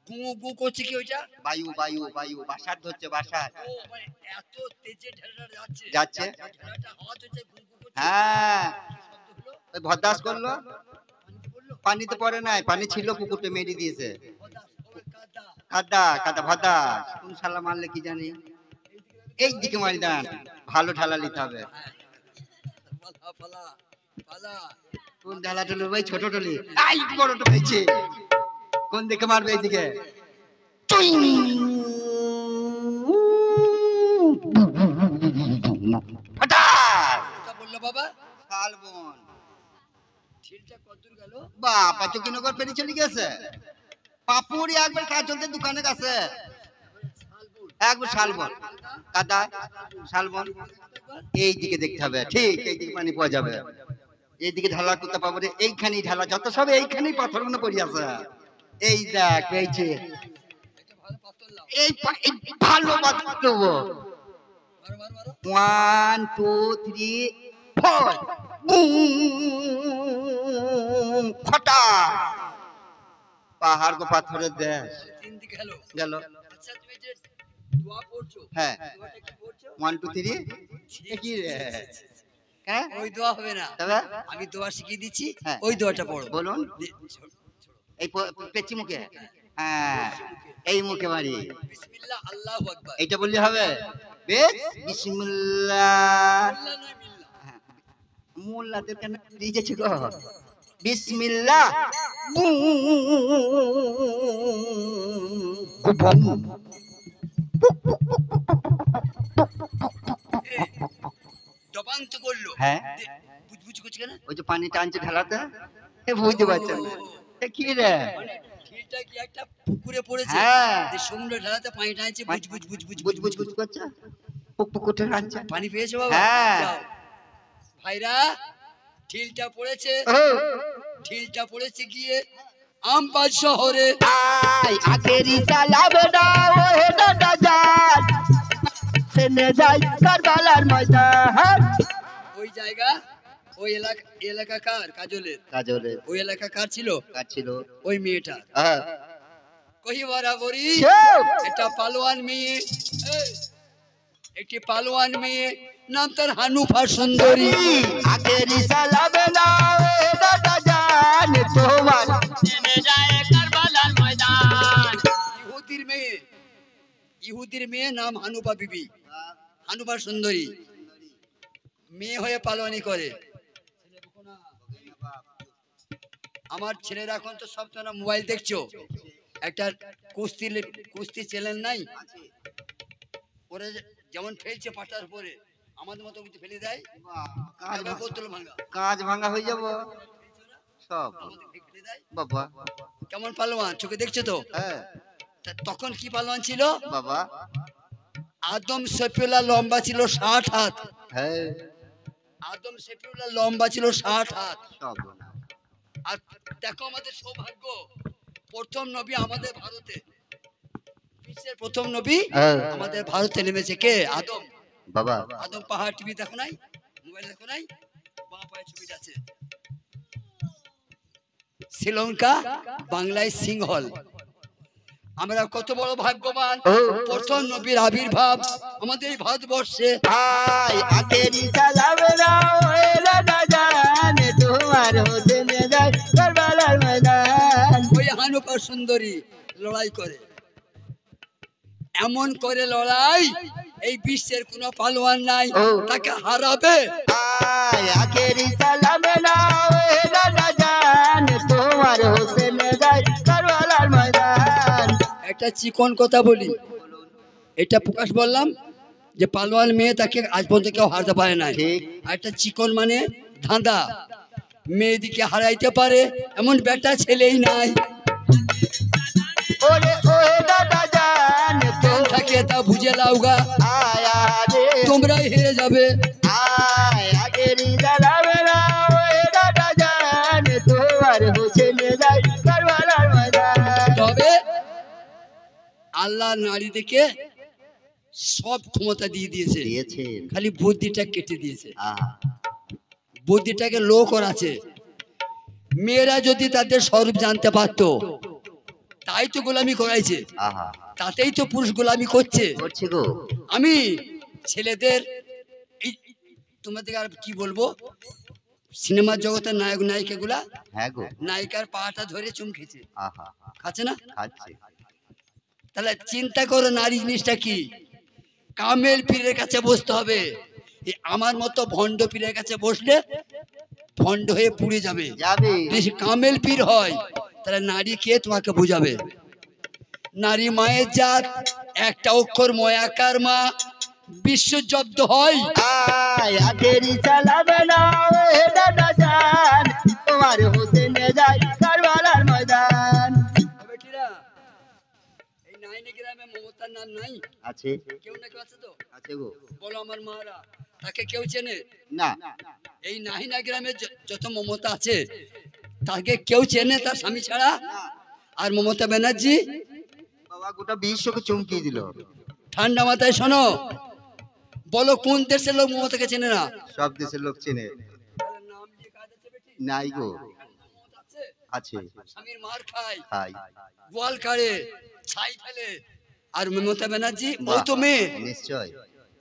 গু গু করছে কি ওইটা?
বায়ু বায়ু বায়ু বাসার ধরছে, বাসার
ও মানে এত তেজে ঢালাটা যাচ্ছে,
যাচ্ছে।
ঢালাটা হাওয়া হচ্ছে, গু গু করছে।
হ্যাঁ
শব্দ হলো,
ওই ভদাস করলো,
পানিতে পড়লো,
পানিতে পড়ে নাই, পানি ছিল পুকুরটা মেরে দিয়েছে।
হতাশ, ও কাদা।
কাদা কাদা ভদাস, কোন শালা মারলে কি জানি, এই দিকে মারি দেন, ভালো ঢালা নিতে হবে।
পালা পালা পালা,
কোন ঢালা টলি ভাই? ছোট টলি, আই বড় তো পেয়েছে। কোন দিকে মারবে? এইদিকে। হঠাৎ
ওটা বললো বাবা।
শালবন,
ঢিলটা কতদূর গেল?
বাবা চকিনগর পেরিয়ে চলে গেছে। পাপুরি একবার কাজ চলতে দোকানে কাছে, একবার শালবন কাদা, শালবন এই দিকে দেখতে হবে, ঠিক এই দিকে পানি পাওয়া যাবে। এইদিকে ঢালা করতে পাবো রে, এইখানেই ঢালা, যত সব এইখানেই পাথরগুলো পড়ে আছে। এই দেখ পেয়েছে, এই ভালো বাদ দেবো। 1 2 3 4 ফটা পাহাড় को পাথরের দেশ।
তিন দিকে গেল
গেল।
আচ্ছা তুমি যে দোয়া পড়ছো
হ্যাঁ
দোয়াটা কি পড়ছো
1 2 3 কি রে হ্যাঁ
ওই দোয়া হবে না,
তবে
আমি দোয়া শিখিয়ে দিচ্ছি,
হ্যাঁ।
ওই দোয়াটা পড়ো।
বলুন এই পেচি মুখে হ্যাঁ এই মুখে মারি
বিসমিল্লাহ আল্লাহু আকবার,
এইটা বললে হবে বেশ বিসমিল্লাহ
আল্লাহ নয় বিল্লাহ।
মোল্লাদের কেন দিয়েছে গো বিসমিল্লাহ
দবাং তো করলো,
হ্যাঁ
বুঝবুঝ করছে কেন?
ওই যে পানি টানছে ঢালাতে বুঝতে পারছেন না এ কি রে
মানে ঠিলটা কি একটা পুকুরে পড়েছে,
হ্যাঁ।
যে সমুদ্রে ঢালাতে পানি টানছে, বুঝ বুঝ বুঝ বুঝ
বুঝ বুঝ বুঝ করছে পুক পুক করে টানছে
পানি পেয়েছো বাবা?
হ্যাঁ।
যাও। ভাইরা ঠিলটা পড়েছে, ঠিলটা পড়েছে গিয়ে আমবাগ শহরে।
আই আখেরি সালাম দাও হে দাদা জান সেনে যাই কারবালার ময়দান
ওই জায়গা ওই এলাকা কার? কাজলের।
কাজলে
ওই এলাকা কার ছিল?
কাজ ছিল
ওই মেয়েটা।
হ্যাঁ
কহি বরাবরই
চুপ!
একটা পালোয়ান মেয়ে, এই, একটি পালোয়ান মেয়ে, নাম তার হানুফা সুন্দরী।
আখেরি সালাম দাও হে দাদা জান তোমার
নেমে যায় কারবালার ময়দান।
ইহুদির মেয়ে, ইহুদির মেয়ে, নাম হানুফা বিবি, হানুফা সুন্দরী। মেয়ে হয়ে পালোয়ানি করে। আমার ছেলেরা এখন তো সব তোমরা মোবাইল দেখছো, একটা কুস্তি চ্যানেল নাই, ওরা যেমন ফেলছে পাটার পরে আমাদের মতো কিন্তু ফেলে দেয়, একটা বোতল ভাঙা
কাজ ভাঙা হয়ে যাব সব
আমাদের ফেলে দেয়।
বাবা
কেমন পালোয়ান চোখে দেখছো তো?
হ্যাঁ
তা তখন কি পালোয়ান ছিল?
বাবা
আদম শফিউল্লাহ লম্বা ছিল 60 হাত,
হ্যাঁ
আদম শফিউল্লাহ লম্বা ছিল 60 হাত।
সব
আর দেখো আমাদের সৌভাগ্য, প্রথম নবী আমাদের ভারতে, বিশ্বের প্রথম নবী
হ্যাঁ।
আমাদের ভারতে নেমেছে। কে? আদম।
বাবা
আদম পাহাড় টিভি দেখো নাই, মোবাইল দেখো নাই, বাঁ পায়ে ছবিটা আছে। শ্রীলঙ্কা, বাংলায় সিংহল। আমরা কত বড় ভাগ্যবান, প্রথম নবীর আবির্ভাব আমাদের এই ভারতবর্ষে।
আই আখেরি সালাম দাও হে দাদা জান তোমার হোসেনে যাই কারবালার ময়দান
ওই হানুফা সুন্দরী লড়াই করে, এমন করে লড়াই, এই বিশ্বের কোনো পালোয়ান নাই তাকে হারাবে।
আই আখেরি সালাম দাও হে দাদা জান তোমার হোসেনে যাই কারবালার ময়দান
একটা চিকন কথা বলি, এটা প্রকাশ বললাম যে পালোয়ান মেয়ে তাকে আজ পর্যন্ত কেউ হারাতে পারে না।
ঠিক।
আর একটা চিকন মানে ধাঁধা, মেয়েদিকে হারাইতে পারে এমন বেটা ছেলেই নাই।
ওরে ও দাদা জান
থাকে তা বুঝে লাউগা,
আয়া রে
তোমরাই হেরে যাবে।
আয় আখেরি সালাম দাও হে দাদা জান তোমার হোসেনে যাই কারবালার ময়দান
তবে আল্লাহ নারীদেরকে সব ক্ষমতা দিয়ে দিয়েছে,
দিয়েছেন
খালি বুদ্ধিটা কেটে দিয়েছে,
আহা
বুদ্ধিটাকে লো করাছে। মেয়েরা যদি তাদের স্বরূপ জানতে পারতো, তাই তো গোলামি করাইছে,
আহা
তাতেই তো পুরুষ গোলামি করছে।
করছি গো
আমি ছেলেদের এই তোমাদের আর কি বলবো, সিনেমার জগতের নায়ক নায়িকা গুলা
হ্যাঁ গো
নায়িকার পাটা ধরে চুম খেছে,
আহা
খাচ্ছে না?
খাচ্ছি
তাহলে চিন্তা করো নারী জিনিসটা কি। কামেল পীরের কাছে বসতে হবে, এই আমার মতো ভণ্ড পীরের কাছে বসলে ভণ্ড হয়ে পুড়ে যাবে।
যাবে
যদি কামেল পীর হয় তাহলে নারী কে তোমাকে বুঝাবে। নারী মায়ের জাত, একটা অক্ষর ময়াকার মা, বিশ্ব জব্দ হয়।
আয় আখেরি সালাম দাও হে দাদা জান তোমার হোসেনে যাই কারবালার ময়দান
বেটিরা, এই নাইনে গ্রামে মমতার নাম নাই?
আছে
কেউ না কেউ আছে তো?
আছে গো
বলো আমার মারা, তাকে কেউ চেনে?
না
এই নাহিনা গ্রামে যত মমতা আছে তাকে কেউ চেনে তার স্বামী ছাড়া? আর মমতা ব্যানার্জি
বাবা গোটা বিশ্বকে চমকিয়ে দিল।
ঠান্ডা মাথায় শোনো, বলো কোন দেশের লোক মমতাকে চেনে না?
সব দেশের লোক চেনে। নাই গো, আছে।
স্বামীর মার খায়,
খাই।
গোয়াল কাড়ে, ছাই ফেলে, আর মমতা ব্যানার্জি ও তো মেয়ে,
নিশ্চয়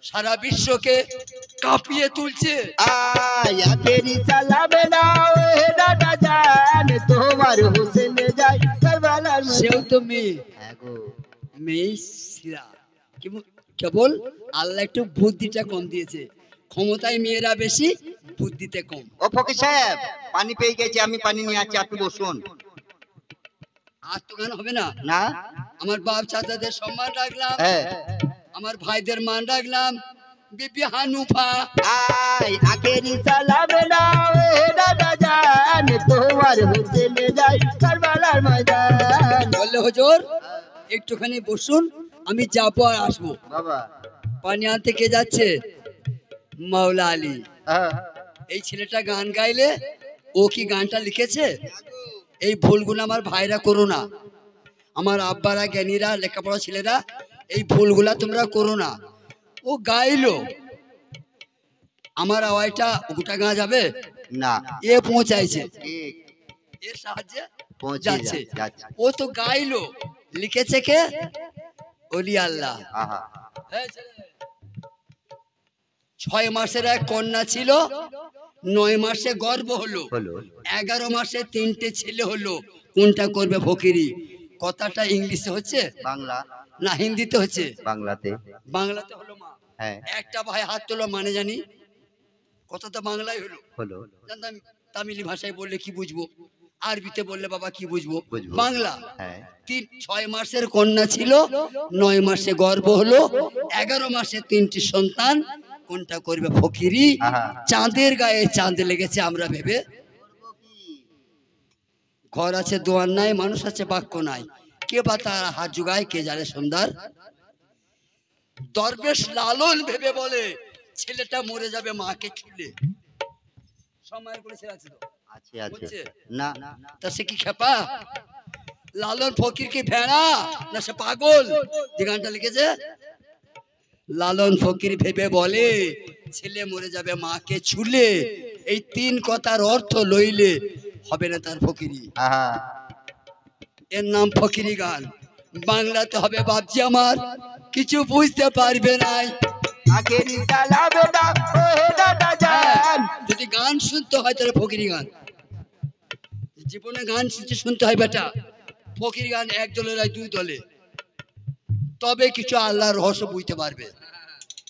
সারা বিশ্বকে কাঁপিয়ে তুলছে।
আয়াতেরি সালামে নাও হে দাদা জান, তোমার হোসেনে যাই কারবালার ময়দান।
সেও তো মেয়ে,
হ্যাঁ গো,
মেয়ে শিরা। কেবল আল্লাহ একটু বুদ্ধিটা কম দিয়েছে, ক্ষমতায় মেয়েরা বেশি, বুদ্ধিতে কম।
ও ফকির সাহেব, পানি পেয়ে গেছে, আমি পানি নিয়ে আসছি, আপনি বসুন।
আর তো গান হবে না।
না,
আমার বাপ চাচাদের সম্মান রাখলাম,
হ্যাঁ।
আমার ভাইদের মান রাখলাম। বিবি হানুফা,
আখেরি সালামে নাও হে দাদা জান, তোমার হোসেনে যাই কারবালার ময়দান।
বললে হুজুর একটুখানি বসুন, আমি যাবো আর আসবো।
বাবা,
পানি আনতে কে যাচ্ছে? মাওলা আলী।
হ্যাঁ।
এই ছেলেটা গান গাইলে, ও কি গানটা লিখেছে? এই ভুলগুলো আমার ভাইরা করো না, আমার আব্বারা জ্ঞানীরা লেখাপড়া ছেলেরা, এই ভুলগুলা তোমরা করো না। ও গাইলো, আমার আওয়াজটা গোটা গাঁ যাবে
না,
এ পৌঁছাইছে,
ঠিক
এর সাহায্যে
পৌঁছে
যাচ্ছে।
যাচ্ছে।
ও তো গাইলো, লিখেছে কে? ওলি আল্লাহ।
আহা,
6 মাসের এক কন্যা ছিল, 9 মাসে গর্ভ হলো,
হলো
11 মাসে 3টে ছেলে হলো। কোনটা করবে ফকিরি? কথাটা ইংলিশে হচ্ছে
বাংলা
না হিন্দিতে হচ্ছে?
বাংলাতে।
বাংলাতে হলো মা।
হ্যাঁ,
একটা ভাই হাত তোলো, মানে জানি কথা তো বাংলায় হলো।
হলো
জানতাম তামিলি ভাষায় বললে কি বুঝবো, আরবিতে বললে বাবা কি বুঝবো,
বুঝবো।
বাংলা।
হ্যাঁ,
6 মাসের কন্যা ছিল, 9 মাসে গর্ভ হলো, 11 মাসে 3টি সন্তান। কোনটা করবে ফকিরি?
আহা।
চাঁদের গায়ে চাঁদ লেগেছে আমরা ভেবে, ঘর আছে দোয়ার নাই, মানুষ আছে বাক্য নাই, কে বা তার হাত জুগায় কে জানে সুন্দর। দরবেশ লালন ভেবে বলে ছেলেটা মরে যাবে মাকে ছুলে। সময় করে ছেলে আছে তো,
আছে আছে।
বুঝছে?
না,
তা সে কি খেপা? লালন ফকির কি ভেড়া না সে পাগল যে গানটা লিখেছে? লালন ফকির ভেবে বলে ছেলে মরে যাবে মাকে ছুলে। এই 3 কথার অর্থ লইলে হবে না তার ফকিরি।
আহা,
এর নাম ফকিরি গান। বাংলাতে হবে বাপজি আমার, কিছু বুঝতে পারবে নাই।
আখেরি সালামে নাও হে দাদা জান।
যদি গান শুনতে হয় তাহলে ফকিরি গান। জীবনে গান শুনতে হয় বেটা, ফকিরি গান 1 দলে নয় 2 দলে, তবে কিছু আল্লাহর রহস্য বুঝতে পারবে।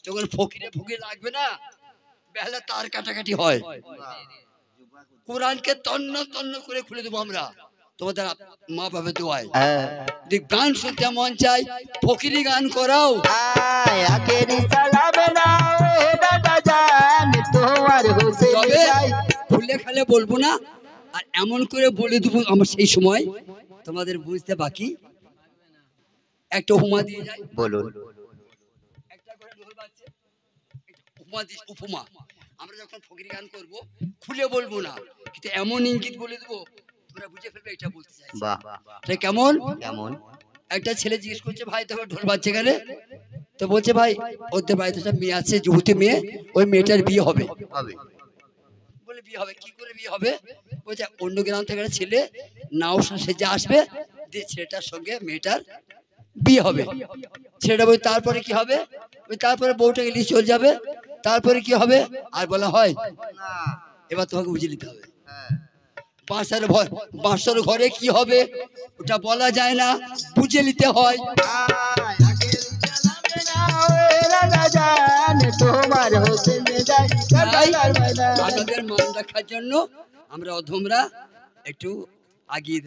যখন ফকিরে ফকির লাগবে না, বেলা তার কাটাকাটি হয়। কোরআনকে তন্ন তন্ন করে খুলে দেবো আমরা তোমাদের মা বাবা দোয়ায়।
হ্যাঁ,
যদি গান শুনতে মন চাই, ফকিরি গান করাও।
আখেরি সালামে নাও হে দাদা জান, তোমার হোসেনে
তবে
যাই।
খুলে খালে বলবো না, আর এমন করে বলে দেবো আমার সেই সময় তোমাদের বুঝতে বাকি। একটা হুমা দিয়ে যায়,
বলুন।
একটা করে ঢোল বাজছে, উপমা দিস, উপমা। আমরা যখন ফকিরি গান করব খুলে বলবো না, কিন্তু এমন ইঙ্গিত বলে দেবো তোমরা বুঝে ফেলবে এটা বলতে চাইছি।
বাহ,
এটা কেমন?
কেমন?
একটা ছেলে জিজ্ঞেস করছে ভাই তোকে ঢোল বাজছে কেন? তো বলছে ভাই ওদের বাড়িতে একটা মেয়ে আছে, যুবতী মেয়ে, ওই মেয়েটার বিয়ে হবে।
হবে।
বলে বিয়ে হবে? কি করে বিয়ে হবে? বলছে অন্য গ্রাম থেকে একটা ছেলে নাও সেজে আসবে, দিয়ে ছেলেটার সঙ্গে মেয়েটার বিয়ে হবে। ছেলেটা বলছে তারপরে কি হবে? ওই তারপরে বউটাকে নিয়ে চলে যাবে, তারপরে কি হবে? আর বলা হয়
না,
এবার তোমাকে বুঝে নিতে হবে।
হ্যাঁ,
বাঁশের ঘরে কি হবে ওটা বলা যায় না, বুঝে নিতে হয়।
আখেরি সালামে নাও হে দাদা জান, তোমার হোসেনে যাই কারবালার ময়দান।
আপনাদের মান রাখার জন্য আমরা অধমরা একটু আগিয়ে